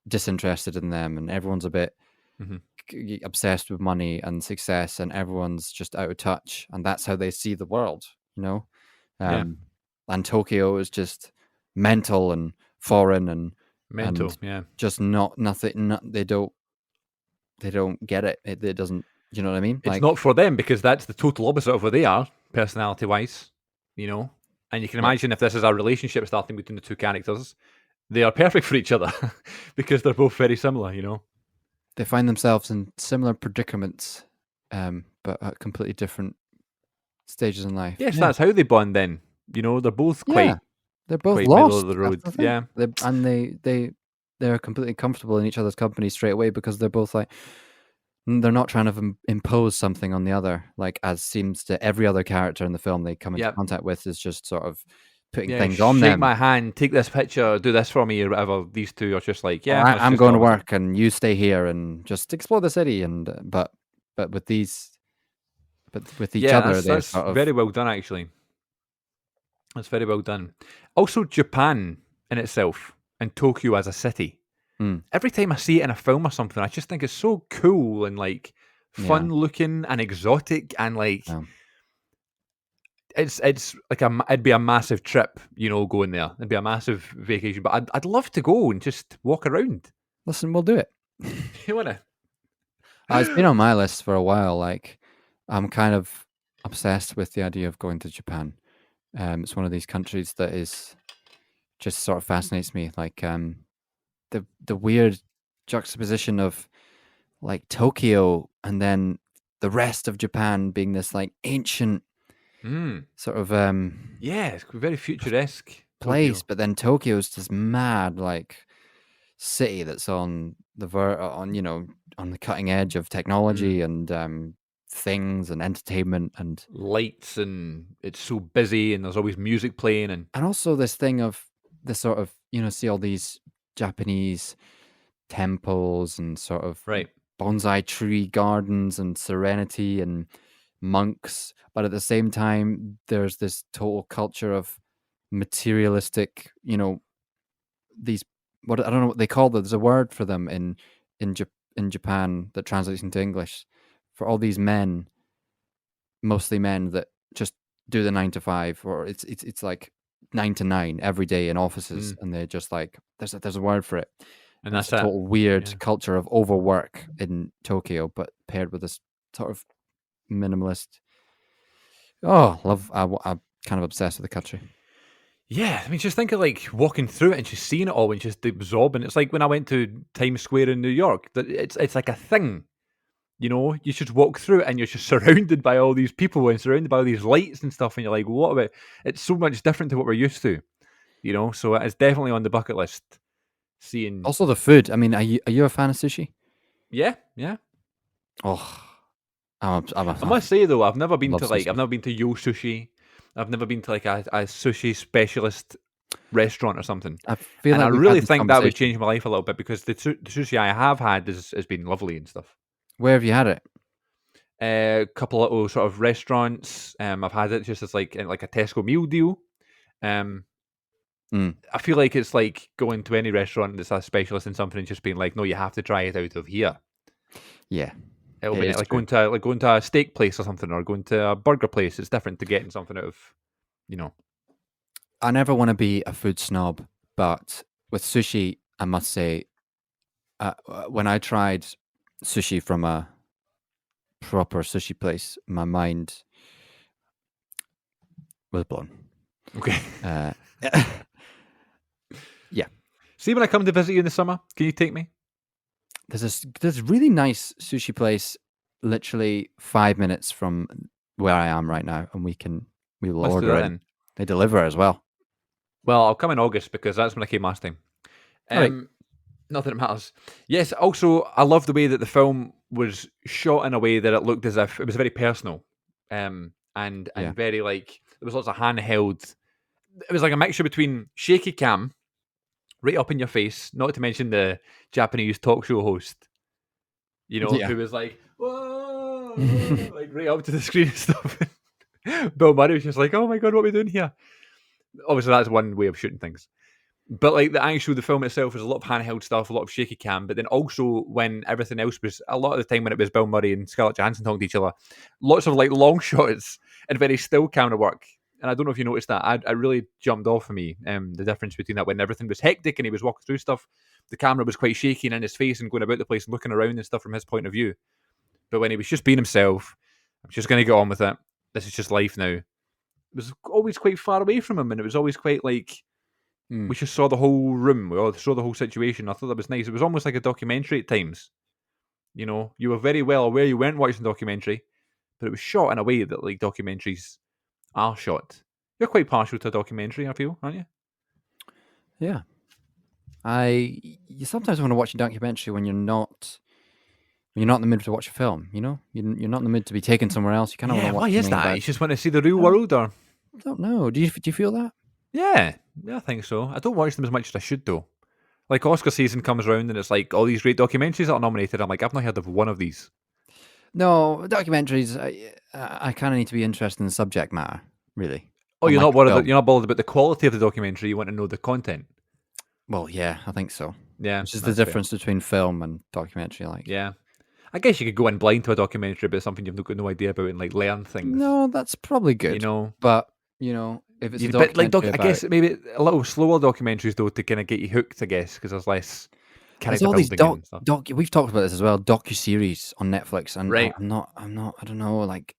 disinterested in them, and everyone's a bit Hmm. obsessed with money and success, and everyone's just out of touch, and that's how they see the world. You know, Yeah. um, and Tokyo is just mental and foreign Mental. and Yeah. just not nothing. They don't get it. It doesn't. You know what I mean? It's Like, not for them because that's the total opposite of where they are, personality wise, And you can yeah, imagine if this is a relationship starting between the two characters, they are perfect for each other because they're both very similar. they find themselves in similar predicaments, but at completely different stages in life. Yes, Yeah, that's how they bond then. They're both yeah, quite they're both quite middle of lost. the That's road. the thing. Yeah. They're completely comfortable in each other's company straight away because they're both like they're not trying to impose something on the other, like as seems to every other character in the film they come into Yeah. contact with is just sort of putting Yeah. things on Shake them. my hand, take this picture, do this for me or whatever. These two are just like, Oh, yeah, let's I'm just going get to on with it. work and you stay here and just explore the city. And but with these, but with each Yeah, other, that's they're that's sort of very well done actually. That's very well done. Also, Japan in itself and Tokyo as a city. mm, Every time I see it in a film or something, I just think it's so cool and like yeah, fun looking and exotic and like yeah. it's like it'd be a massive trip, going there. It'd be a massive vacation, but I'd love to go and just walk around. Listen, we'll do it. You wanna? It's been on my list for a while. Like, I'm kind of obsessed with the idea of going to Japan. It's one of these countries that is just sort of fascinates me. Like, the weird juxtaposition of like Tokyo and then the rest of Japan being this like ancient Mm. sort of Yeah, it's very futuresque. place, Tokyo. but then Tokyo's this mad like city that's on the on the cutting edge of Mm. technology and things and entertainment Lights and it's so busy and there's always music playing and and also this thing of the sort of see all these Japanese temples and sort of right. bonsai tree gardens and serenity and monks, but at the same time there's this total culture of materialistic, these what I don't know what they call them. There's a word for them in in Japan that translates into English for all these men, mostly men that just do the 9 to 5, or it's like 9 to 9 every day in offices, and they're just like there's a word for it, And it's that's a it. total weird Yeah. culture of overwork in Tokyo, but paired with this sort of minimalist. Oh, love! I'm kind of obsessed with the country. Yeah, I mean, just think of like walking through it and just seeing it all and just absorbing. It's like when I went to Times Square in New York. That it's like a thing. You know, you just walk through it and you're just surrounded by all these people and surrounded by all these lights and stuff, and you're like, what about? It's so much different to what we're used to. You know, so it's definitely on the bucket list. Seeing, Also, the food. I mean, are you a fan of sushi? yeah, yeah. Oh, I must say though, I've never been love to like I've sushi. never been to Yo Sushi. I've never been to like a sushi specialist restaurant or something. I feel And I like we've had really this think that would conversation. change my life a little bit because the sushi I have had has been lovely and stuff. Where have you had it? A couple of little sort of restaurants. I've had it just as like in like a Tesco meal deal. Um, Mm, I feel like it's like going to any restaurant that's a specialist in something and just being like, no, you have to try it out of here. yeah, It'll it be is like true. going to a steak place or something, or going to a burger place. It's different to getting something out of, you know. I never want to be a food snob, but with sushi, I must say, when I tried sushi from a proper sushi place, my mind was blown. Okay. Uh, yeah, See, when I come to visit you in the summer, can you take me? there's really nice sushi place, literally 5 minutes from where I am right now, and we will Let's do order that in. then. They deliver as well. Well, I'll come in August because that's when I came last time. All right. Not that it matters. Yes, also, I love the way that the film was shot in a way that it looked as if it was very personal. And Yeah. very like, there was lots of handheld. It was like a mixture between shaky cam, right up in your face, not to mention the Japanese talk show host, you know, Yeah. who was like, whoa, like right up to the screen and stuff. Bill Murray was just like, oh my God, what are we doing here? Obviously, that's one way of shooting things. But like the film itself was a lot of handheld stuff, a lot of shaky cam. But then also when everything else was a lot of the time when it was Bill Murray and Scarlett Johansson talking to each other, lots of like long shots and very still camera work. And I don't know if you noticed that. I really jumped off for me. The difference between that when everything was hectic and he was walking through stuff, the camera was quite shaky and in his face and going about the place and looking around and stuff from his point of view. But when he was just being himself, I'm just going to get on with it. This is just life now. It was always quite far away from him, and it was always quite like we just saw the whole room. We all saw the whole situation. I thought that was nice. It was almost like a documentary at times. You know, you were very well aware you weren't watching a documentary, but it was shot in a way that like documentaries are shot. You're quite partial to a documentary, I feel, aren't you? Yeah. You sometimes want to watch a documentary when you're not in the mood to watch a film. You know, you're not in the mood to be taken somewhere else. You kind of want Yeah, to watch why is something that? about. You just want to see the real I world, or don't know. Do you feel that? yeah, I think so. I don't watch them as much as I should, though. Like Oscar season comes around and it's like all these great documentaries that are nominated. I'm like, I've not heard of one of these. No, documentaries. I kind of need to be interested in the subject matter, really. Oh, you're Unlike not a worried. film. You're not bothered about the quality of the documentary. You want to know the content. Well, yeah, I think so. Yeah, Which is the that's fair. difference between film and documentary. Like, Yeah, I guess you could go in blind to a documentary about something you've got no idea about and like learn things. no, that's probably good. You know, But if it's a but like documentary I about, guess maybe a little slower documentaries though to kind of get you hooked. I guess because there's less there's character all these building and stuff. we've talked about this as well, docu-series on Netflix, and Right. I'm not, I don't know, like,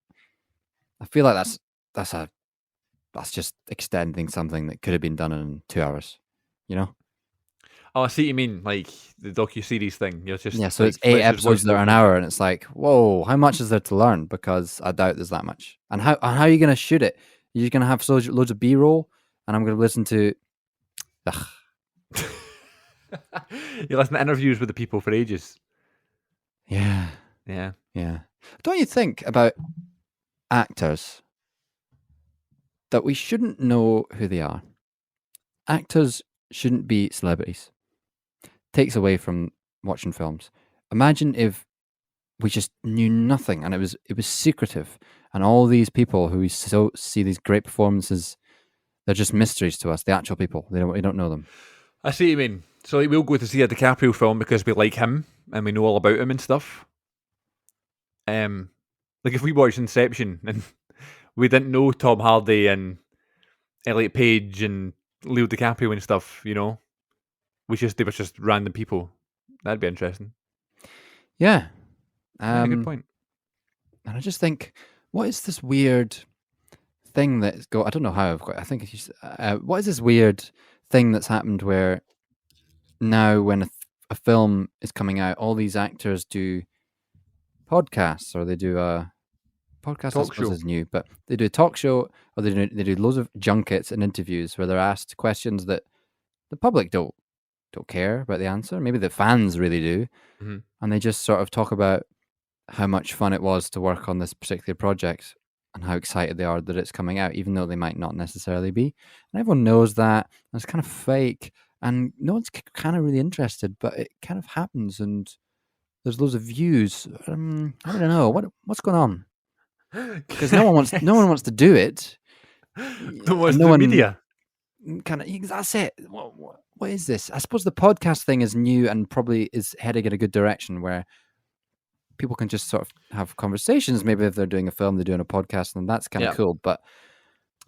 I feel like that's just extending something that could have been done in 2 hours, you know? Oh, I see what you mean. Like the docu-series thing. You're just Yeah, so like, it's 8 let's just watch episodes that are an hour, and it's like, whoa, how much is there to learn? Because I doubt there's that much. And how are you going to shoot it? You're going to have loads of B-roll, and I'm going to listen to, ugh, You listen to interviews with the people for ages. yeah. Yeah. Yeah. Don't you think about actors that we shouldn't know who they are? Actors shouldn't be celebrities. Takes away from watching films. Imagine if we just knew nothing and it was secretive, and all these people who we see these great performances, they're just mysteries to us. The actual people, we don't know them. I see what you mean. So like, we'll go to see a DiCaprio film because we like him, and we know all about him and stuff. Like if we watched Inception and we didn't know Tom Hardy and Elliot Page and Leo DiCaprio and stuff, they were just random people. That'd be interesting. Yeah. Yeah, good point. And I just think, what is this weird thing that's I don't know how I've got. I think it's just, what is this weird thing that's happened where now when a film is coming out, all these actors do podcasts, or they do a podcast. Talk I suppose show. is new, but they do a talk show, or they do loads of junkets and interviews where they're asked questions that the public don't care about the answer. Maybe the fans really do, and they just sort of talk about how much fun it was to work on this particular project and how excited they are that it's coming out, even though they might not necessarily be. And everyone knows that. And it's kind of fake, and no one's kind of really interested, but it kind of happens, and there's loads of views. I don't know what's going on, because no one wants to do it. No one's the media. Kind of, that's it. What is this? I suppose the podcast thing is new and probably is heading in a good direction where people can just sort of have conversations. Maybe if they're doing a film, they're doing a podcast, and that's kind of cool. But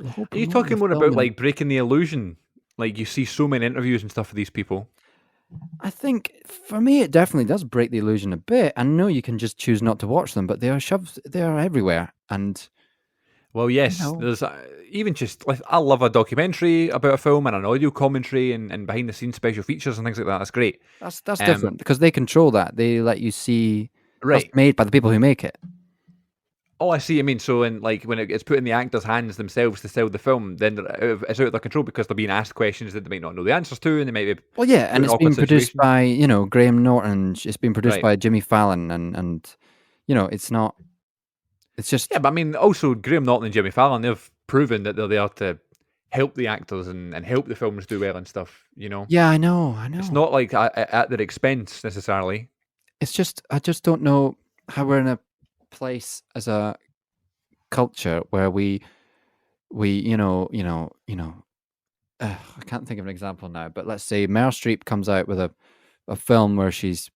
are you talking more about like breaking the illusion? Like you see so many interviews and stuff of these people. I think for me, it definitely does break the illusion a bit. I know you can just choose not to watch them, but they are everywhere. And well, yes, there's even just like I love a documentary about a film and an audio commentary and behind the scenes special features and things like that. That's great. That's different because they control that. They let you see right made by the people who make it. Oh, I see. I mean, so when it gets put in the actors' hands themselves to sell the film, then it's out of their control because they're being asked questions that they might not know the answers to, and they might be. Well, yeah, and it's being produced by Graham Norton. It's been produced by Jimmy Fallon, and it's not. It's just but I mean, also Graham Norton and Jimmy Fallon, they've proven that they're there to help the actors and help the films do well and stuff. Yeah, I know. It's not like at their expense necessarily. It's just I just don't know how we're in a place as a culture where we I can't think of an example now, but let's say Meryl Streep comes out with a film where she's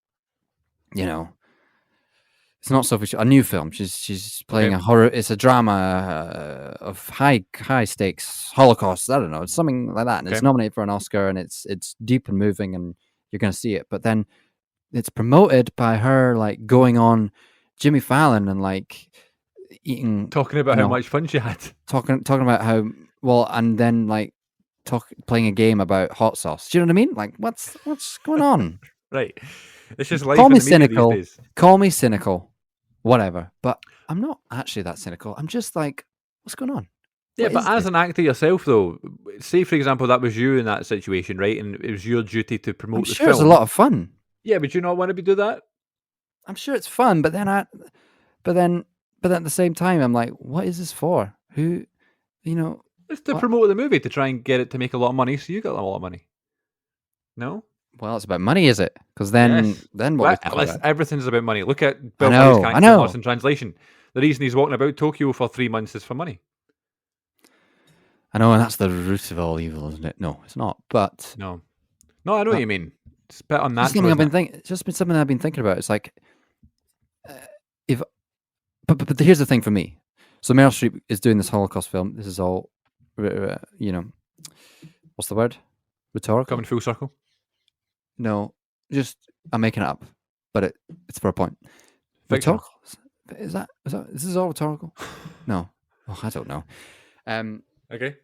it's not so a new film. She's playing a horror. It's a drama of high stakes Holocaust. I don't know. It's something like that, and it's nominated for an Oscar, and it's deep and moving, and you're going to see it. But then it's promoted by her like going on Jimmy Fallon and like talking about how much fun she had, talking about how well, and then like playing a game about hot sauce. Do you know what I mean? Like what's going on? Right. It's just life. Call me cynical. Call me cynical. Whatever. But I'm not actually that cynical. I'm just like, what's going on? Yeah, but as an actor yourself, though, say for example that was you in that situation, right? And it was your duty to promote the film. It's a lot of fun. Yeah, but you not want to do that? I'm sure it's fun, but then at the same time, I'm like, what is this for? Who, It's to promote the movie, to try and get it to make a lot of money, so you got a lot of money. No? Well, it's about money, is it? Because then what? Everything's about money. Look at Bill Murray's character Lost in Translation. The reason he's walking about Tokyo for 3 months is for money. I know, and that's the root of all evil, isn't it? No, it's not. But no, I know what you mean. It's a bit unnatural. It's just been something I've been thinking about. It's like, but here's the thing for me. So Meryl Streep is doing this Holocaust film. This is all, what's the word? Rhetorical. Coming full circle. No, just I'm making it up, but it's for a point. Rhetorical? Is this all rhetorical? No, I don't know. Okay.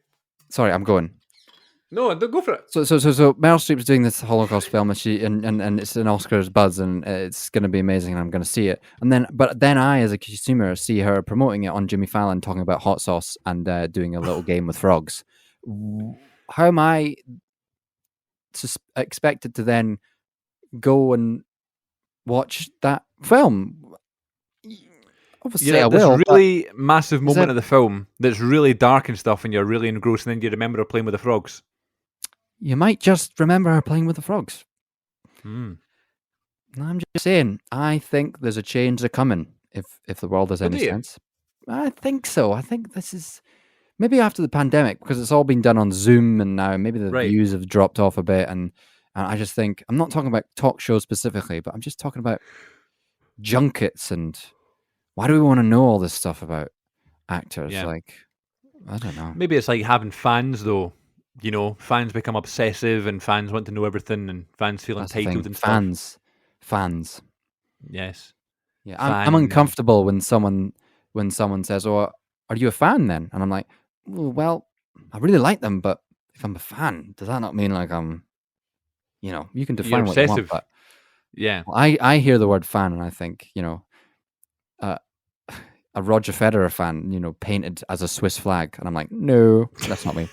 Sorry, I'm going. No, go for it. So Meryl Streep is doing this Holocaust film, and it's an Oscars buzz, and it's going to be amazing, and I'm going to see it. But then I, as a consumer, see her promoting it on Jimmy Fallon, talking about hot sauce and doing a little game with frogs. How am I expected to then go and watch that film? Obviously, I will. This really massive moment of the film that's really dark and stuff, and you're really engrossed, and then you remember her playing with the frogs. You might just remember her playing with the frogs. I'm just saying, I think there's a change coming, if the world has any sense. I think so. I think this is maybe after the pandemic, because it's all been done on Zoom, and now maybe the views have dropped off a bit, and And I just think I'm not talking about talk shows specifically, but I'm just talking about junkets and why do we want to know all this stuff about actors? Yeah. Like, I don't know. Maybe it's like having fans, though. You know, fans become obsessive, and fans want to know everything, and fans feel That's the entitled thing. and stuff. Fans. Yes. Yeah, I'm Fan. uncomfortable when someone says, "Oh, are you a fan then?" And I'm like, "Well, I really like them, but if I'm a fan, does that not mean like I'm, you can You're define what you want, obsessive. but Yeah. I hear the word fan and I think, uh, a Roger Federer fan, painted as a Swiss flag, and I'm like, no, that's not me.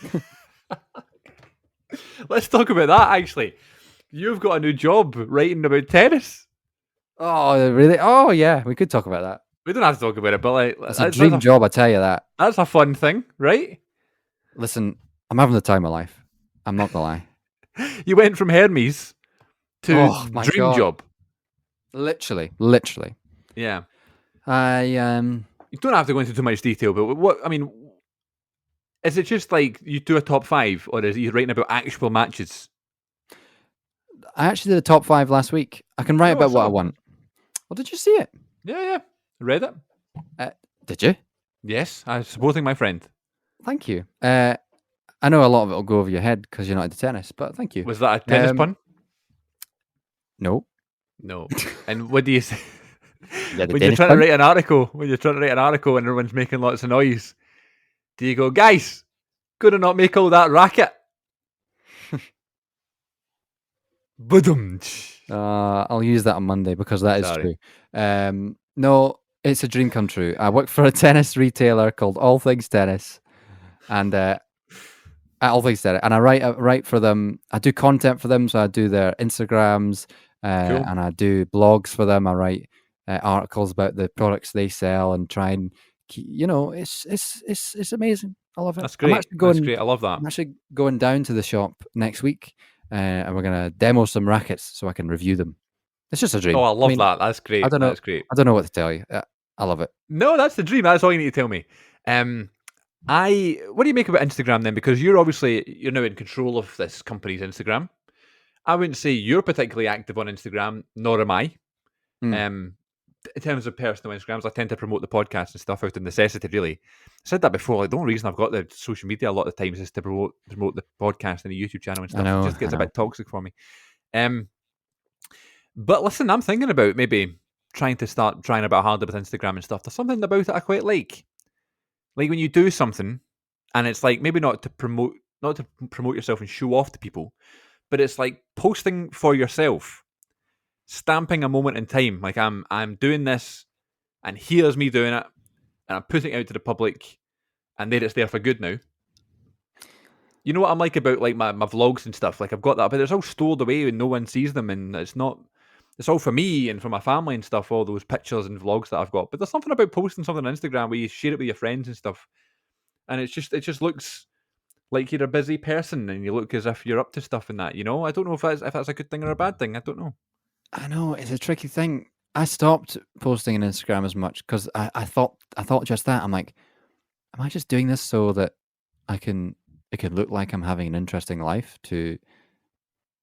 Let's talk about that, actually. You've got a new job writing about tennis. Oh, really? Oh, yeah, we could talk about that. We don't have to talk about it, but like, It's a dream job, I tell you that. That's a fun thing, right? Listen, I'm having the time of life. I'm not gonna lie. You went from Hermes to Oh my dream God. job. Literally. Yeah. You don't have to go into too much detail, but is it just like you do a top 5, or is he writing about actual matches? I actually did a top 5 last week. I can write about what I want. Well, did you see it? Yeah. Read it. Did you? Yes, I'm supporting my friend. Thank you. I know a lot of it will go over your head because you're not into tennis, but thank you. Was that a tennis pun? No. And what do you say? Yeah, when you're trying to write an article, and everyone's making lots of noise, do you go, guys, could I not make all that racket? I'll use that on Monday because that is true. No, it's a dream come true. I work for a tennis retailer called All Things Tennis, and at All Things Tennis, and I write for them. I do content for them, so I do their Instagrams, Cool. and I do blogs for them. I write articles about the products they sell and try and it's amazing. I love it. That's great. That's great. I love that. I'm actually going down to the shop next week, and we're gonna demo some rackets so I can review them. It's just a dream. Oh, I love that. That's great. I don't know. That's great. I don't know what to tell you. I love it. No, that's the dream. That's all you need to tell me. What do you make about Instagram then? Because you're now in control of this company's Instagram. I wouldn't say you're particularly active on Instagram, nor am I. In terms of personal Instagrams, I tend to promote the podcast and stuff out of necessity, really. I said that before. Like, the only reason I've got the social media a lot of the times is to promote the podcast and the YouTube channel and stuff. It just gets a bit toxic for me. But listen, I'm thinking about maybe trying a bit harder with Instagram and stuff. There's something about it I quite like. Like when you do something and it's like maybe not to promote yourself and show off to people, but it's like posting for yourself. Stamping a moment in time, like I'm doing this, and here's me doing it, and I'm putting it out to the public, and there it's there for good now. You know what I'm like about like my vlogs and stuff. Like I've got that, but it's all stored away and no one sees them, and it's all for me and for my family and stuff. All those pictures and vlogs that I've got. But there's something about posting something on Instagram where you share it with your friends and stuff, and it just looks like you're a busy person and you look as if you're up to stuff and that. You know, I don't know if that's a good thing or a bad thing. I don't know. I know it's a tricky thing. I stopped posting on Instagram as much because I thought just that. I'm like, am I just doing this so that it can look like I'm having an interesting life to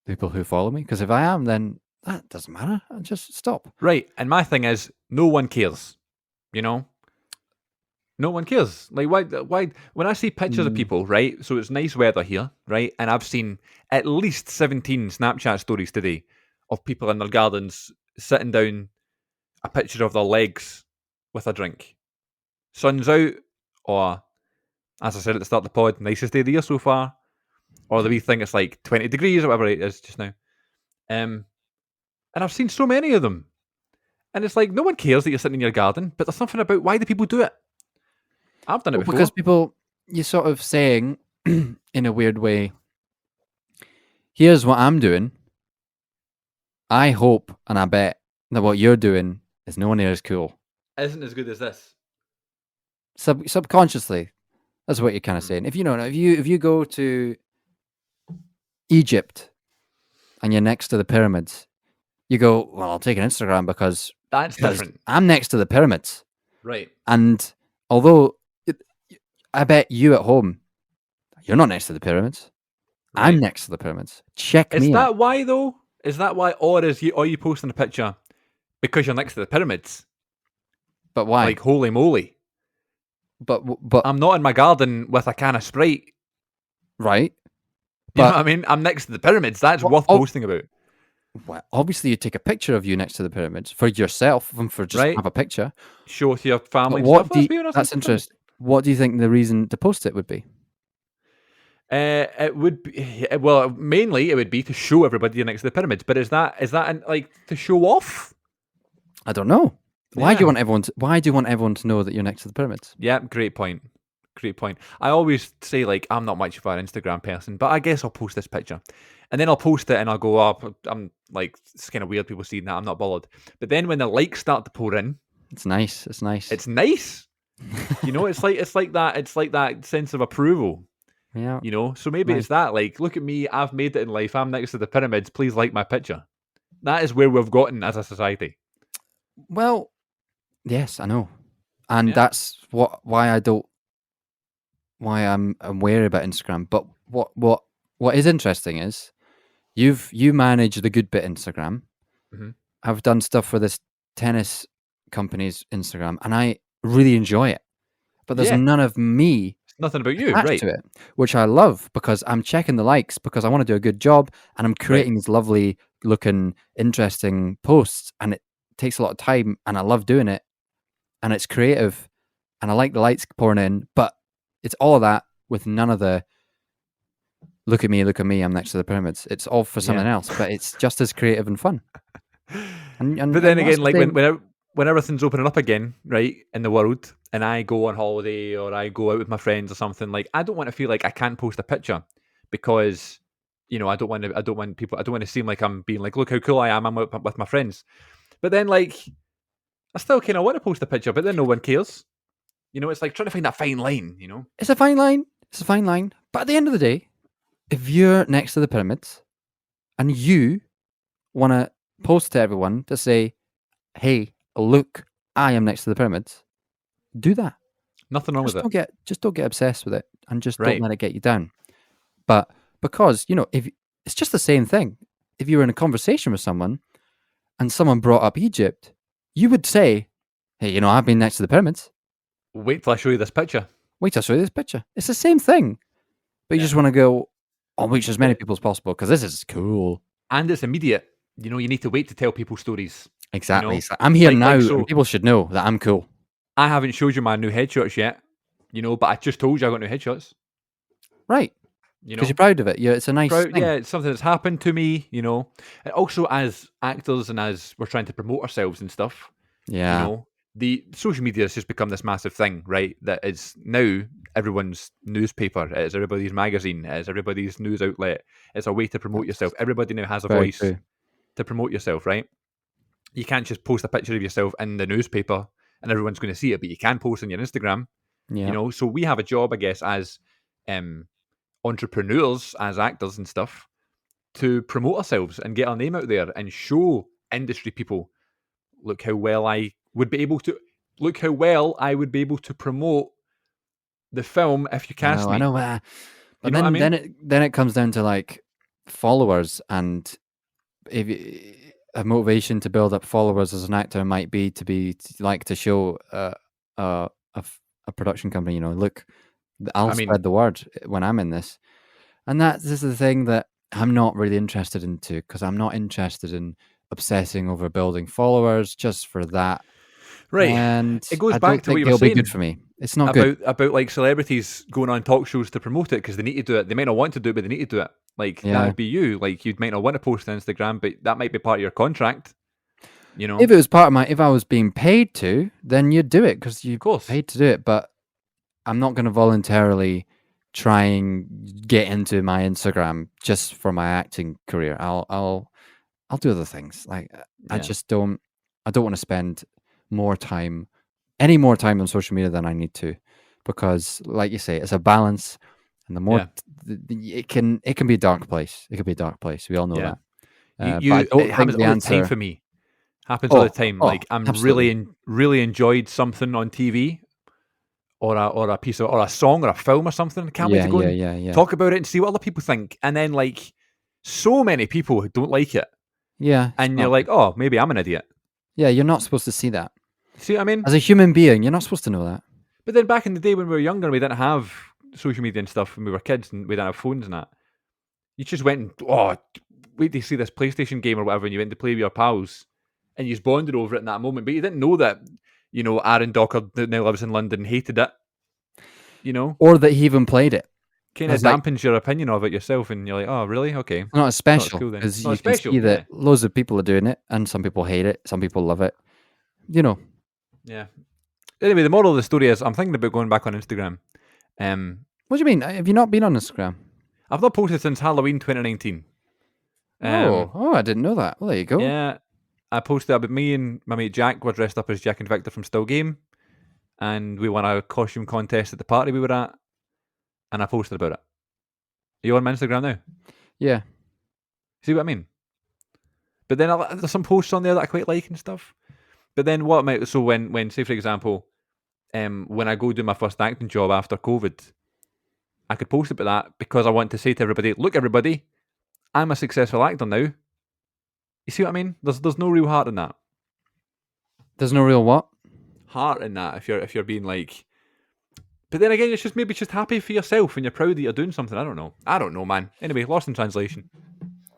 people who follow me? Because if I am, then that doesn't matter. I'll just stop. Right. And my thing is, no one cares. You know? No one cares. Like, why? When I see pictures of people, right? So it's nice weather here, right? And I've seen at least 17 Snapchat stories today of people in their gardens sitting down, a picture of their legs with a drink. Sun's out, or as I said at the start of the pod, nicest day of the year so far, or the wee thing it's like 20 degrees or whatever it is just now. And I've seen so many of them. And it's like, no one cares that you're sitting in your garden, but there's something about why do people do it? I've done it before. Because people, you're sort of saying, in a weird way, here's what I'm doing. I hope and I bet that what you're doing is nowhere near as cool. Isn't as good as this. Subconsciously, that's what you're kind of saying. If you go to Egypt and you're next to the pyramids, you go, well, I'll take an Instagram because that's different. I'm next to the pyramids, right? And although I bet you at home, you're not next to the pyramids. I'm Right. next to the pyramids. Check Is me out. that why though? Is that why, or are you posting a picture because you're next to the pyramids? But why? Like holy moly! But I'm not in my garden with a can of Sprite. right. You know But what I mean? I'm next to the pyramids. That's well, worth posting about, obviously, you take a picture of you next to the pyramids for yourself and for just right? have a picture. Show it to your family But and stuff. what do That's you, weird. That's that's next to the pyramid. interesting. What do you think the reason to post it would be? It would be well, mainly it would be to show everybody you're next to the pyramids. But is that like to show off? I don't know. Why do you Yeah. want everyone? Why do you want everyone to know that you're next to the pyramids? Yeah, great point. Great point. I always say like I'm not much of an Instagram person, but I guess I'll post this picture, and then I'll post it and I'll go up. I'm like it's kind of weird people seeing that. I'm not bothered. But then when the likes start to pour in, It's nice. It's nice. it's nice. You know, it's like that. It's like that sense of approval. yeah. You know, so maybe Nice. it's that. Like, look at me. I've made it in life. I'm next to the pyramids. Please like my picture. That is where we've gotten as a society. Well, yes, I know, and Yeah. that's why I'm wary about Instagram. But what is interesting is you manage the good bit Instagram. Mhm. I've done stuff for this tennis company's Instagram, and I really enjoy it. But there's Yeah. none of me It's nothing about you, attached right? to it, which I love because I'm checking the likes because I want to do a good job, and I'm creating these lovely looking, interesting posts, and it takes a lot of time, and I love doing it, and it's creative, and I like the lights pouring in, but it's all of that with none of the look at me, I'm next to the pyramids. It's all for something Yeah. else, but it's just as creative and fun. And But then that's again, the like same- when everything's opening up again, right, in the world, and I go on holiday or I go out with my friends or something, like I don't want to feel like I can't post a picture because you know I don't want to seem like I'm being like, look how cool I am. I'm out with my friends. But then like I still kind of want to post a picture, but then no one cares. You know, it's like trying to find that fine line. You know, It's a fine line. It's a fine line. But at the end of the day, if you're next to the pyramids and you want to post to everyone to say, hey, look, I am next to the pyramids, do that. nothing wrong with it. Just don't get obsessed with it and just Right. don't let it get you down. But because, if it's just the same thing. If you were in a conversation with someone and someone brought up Egypt, you would say, hey, I've been next to the pyramids. Wait till I show you this picture. Wait till I show you this picture. It's the same thing. But you Yeah. just want to go, I'll reach as many people as possible because this is cool. And it's immediate. You know, you need to wait to tell people stories. Exactly. know, It's like, I'm here like- now, like so- and people should know that I'm cool. I haven't showed you my new headshots yet. You know, but I just told you I got new headshots. Right. You know, Because you're proud of it. Yeah, it's a nice proud, thing. yeah, it's something that's happened to me. You know, and also as actors and as we're trying to promote ourselves and stuff. Yeah. You know, the social media has just become this massive thing, right? That is now everyone's newspaper. It's everybody's magazine. It's everybody's news outlet. It's a way to promote yourself. Everybody now has a Very voice true. to promote yourself, right? You can't just post a picture of yourself in the newspaper and everyone's going to see it, but you can post on your Instagram. Yeah. You know, so we have a job, I guess, as entrepreneurs, as actors and stuff, to promote ourselves and get our name out there and show industry people, look how well I would be able to promote the film if you cast I me. know. But know what I then mean? then it comes down to like followers, and if a motivation to build up followers as an actor might be to show a production company, look, I'll I mean- spread the word when I'm in this, and this is the thing that I'm not really interested into because I'm not interested in obsessing over building followers just for that. Right. And It goes I back don't to what think you were it'll be saying good for me. It's not good. about like celebrities going on talk shows to promote it because they need to do it. They might not want to do it, but they need to do it. Like Yeah. that would be you. Like you might not want to post on Instagram, but that might be part of your contract. You know, If it was part of if I was being paid to, then you'd do it because you of course. paid to do it. But I'm not going to voluntarily try and get into my Instagram just for my acting career. I'll do other things. Like I Yeah. just don't. I don't want to spend any more time on social media than I need to, because, like you say, it's a balance, and the more it can be a dark place. It can be a dark place. We all know Yeah. that. You but I don't it think happens the all answer. the time for me. Happens all the time. Oh, Like I'm absolutely. really enjoyed something on TV, or a piece of or a song or a film or something. I can't wait to go and talk about it and see what other people think. And then like so many people who don't like it. Yeah. And you're like, oh, maybe I'm an idiot. Yeah, you're not supposed to see that. See what I mean? As a human being, you're not supposed to know that. But then back in the day when we were younger, we didn't have social media and stuff when we were kids and we didn't have phones and that. You just went and, wait to see this PlayStation game or whatever, and you went to play with your pals and you just bonded over it in that moment. But you didn't know that, Aaron Docker, that now lives in London, hated it. Or that he even played it. Kind of dampens your opinion of it yourself, and you're like, oh, really? Okay. Not as special, because you can see that loads of people are doing it, and some people hate it, some people love it. Yeah. Anyway, the moral of the story is I'm thinking about going back on Instagram. What do you mean? Have you not been on Instagram? I've not posted since Halloween 2019. I didn't know that. Well, there you go. Yeah, I posted about me and my mate Jack were dressed up as Jack and Victor from Still Game, and we won a costume contest at the party we were at, and I posted about it. Are you on my Instagram now? Yeah. See what I mean? But then there's some posts on there that I quite like and stuff. But then when say for example, when I go do my first acting job after COVID, I could post about that because I want to say to everybody, look, everybody, I'm a successful actor now. You see what I mean? There's no real heart in that. There's no real what? Heart in that if you're being like. But then again, it's just happy for yourself and you're proud that you're doing something. I don't know, man. Anyway, lost in translation.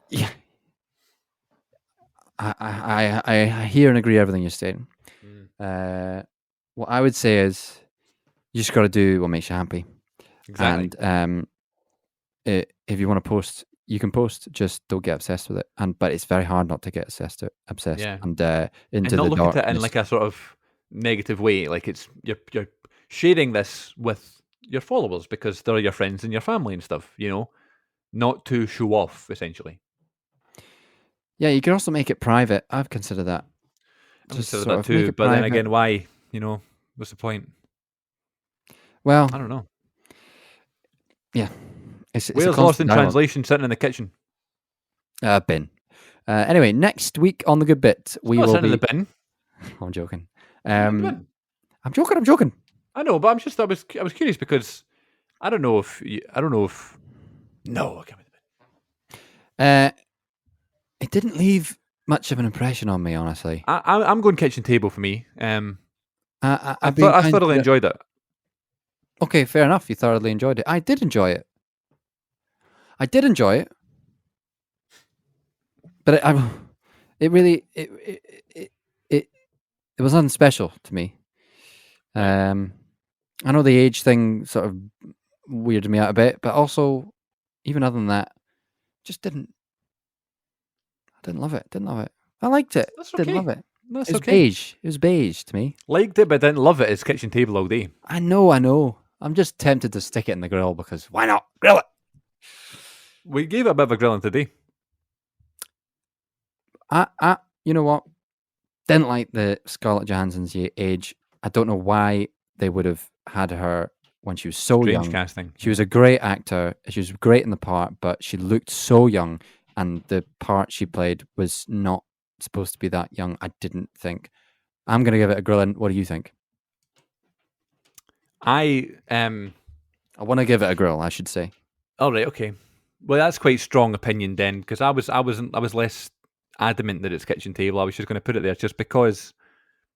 Yeah. I hear and agree with everything you're saying. What I would say is you just got to do what makes you happy. Exactly. And if you want to post, you can post. Just don't get obsessed with it. But it's very hard not to get obsessed. Yeah. And not into the look darkness. at it in like a sort of negative way. Like it's you're sharing this with your followers because they're your friends and your family and stuff. Not to show off essentially. Yeah, you can also make it private. I've considered that. I've considered that too, but then again, why? What's the point? Well, I don't know. Yeah. Where's Lost in Translation sitting in the kitchen? Bin. Anyway, next week on The Good Bit, we will be... in the bin. I'm joking. I'm joking. I know, but I was curious because I don't know if... No, I can't be in the bin. It didn't leave much of an impression on me, honestly. I'm going kitchen table for me. I thoroughly enjoyed it. Okay, fair enough. You thoroughly enjoyed it. I did enjoy it. But it was nothing special to me. I know the age thing sort of weirded me out a bit, but also, even other than that, just I didn't love it. I liked it. That's okay. Didn't love it. That's it was okay. beige. It was beige to me. Liked it, but didn't love it. It's kitchen table all day. I know. I'm just tempted to stick it in the grill because why not? Grill it. We gave it a bit of a grilling today. You know what? Didn't like the Scarlett Johansson's age. I don't know why they would have had her when she was so Strange young. Casting. She was a great actor. She was great in the part, but she looked so young, and the part she played was not supposed to be that young. I didn't think. I'm going to give it a grilling. What do you think? I want to give it a grill, I should say. All right, okay. Well, that's quite strong opinion then, because I was less adamant that it's kitchen table. I was just going to put it there just because,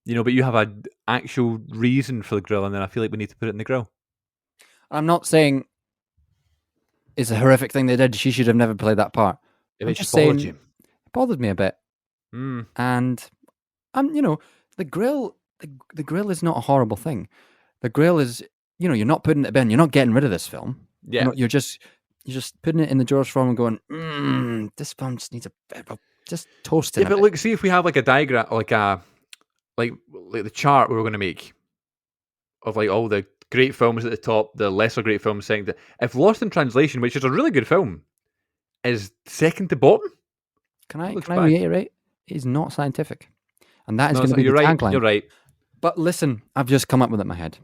but you have an actual reason for the grill, and then I feel like we need to put it in the grill. I'm not saying it's a horrific thing they did. She should have never played that part. I'm just saying it bothered me a bit. And the grill is not a horrible thing. The grill is, you're not putting it in. You're not getting rid of this film. Yeah. You're just putting it in the George Foreman going, this film just needs a bit of just toasting. Yeah, but look, see if we have like a diagram, like the chart we were going to make of like all the great films at the top, the lesser great films saying that if Lost in Translation, which is a really good film, is second to bottom. Can I reiterate? It is not scientific. And that is going to be the tagline. You're right. But listen, I've just come up with it in my head.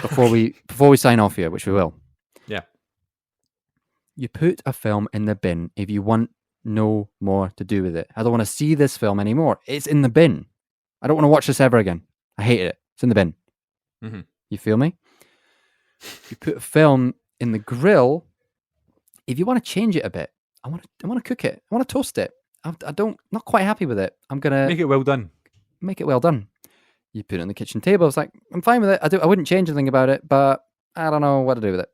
Before we sign off here, which we will. Yeah. You put a film in the bin if you want no more to do with it. I don't want to see this film anymore. It's in the bin. I don't want to watch this ever again. I hate it. It's in the bin. Mm-hmm. You feel me? You put film in the grill. If you want to change it a bit, I want to cook it. I want to toast it. Not quite happy with it. I'm gonna Make it well done. make it well done. You put it on the kitchen table. It's like, I'm fine with it. I wouldn't change anything about it, but I don't know what to do with it.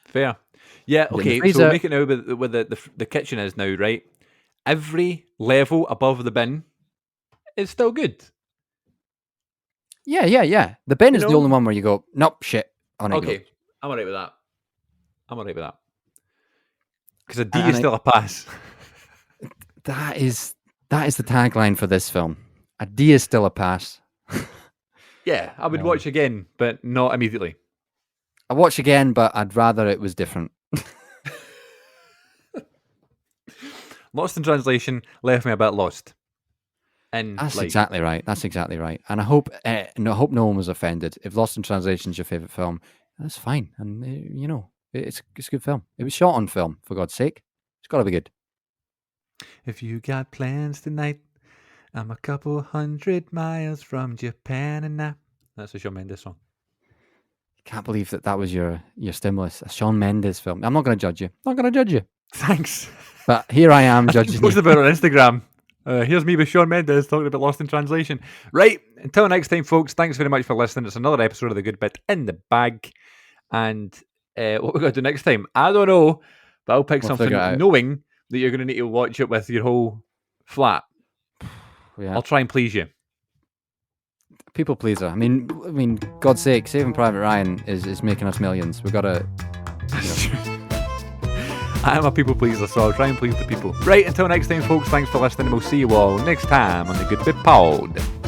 Fair. Yeah, Put it in the okay. freezer. So make it now with the kitchen is now, right? Every level above the bin is still good. Yeah. The bin You is the know? only one where you go, nope, shit. On it Okay. goes. I'm alright with that. Because a D And is still a pass. That is the tagline for this film. A D is still a pass. Yeah, I would watch again, but not immediately. I watch again, but I'd rather it was different. Lost in Translation left me a bit lost. And That's like, exactly right. And I hope no one was offended. If Lost in Translation is your favorite film, that's fine. And it's a good film. It was shot on film, for God's sake. It's got to be good. if you got plans tonight, I'm a couple 100 miles from Japan and now. That's a Shawn Mendes song. Can't believe that was your stimulus. A Shawn Mendes film. I'm not going to judge you. Thanks. But here I am judging Posted you. about it on Instagram. Here's me with Shawn Mendes talking about Lost in Translation. Right, until next time, folks, thanks very much for listening. It's another episode of The Good Bit in the bag. And what we're going to do next time, I don't know, but I'll pick We'll something figure it out. knowing that you're going to need to watch it with your whole flat. Yeah. I'll try and please you. People pleaser. I mean, God's sake, Saving Private Ryan is making us millions. We've got to. I am a people pleaser, so I'll try and please the people. Right, until next time, folks, thanks for listening, and we'll see you all next time on The Good Bit Pod.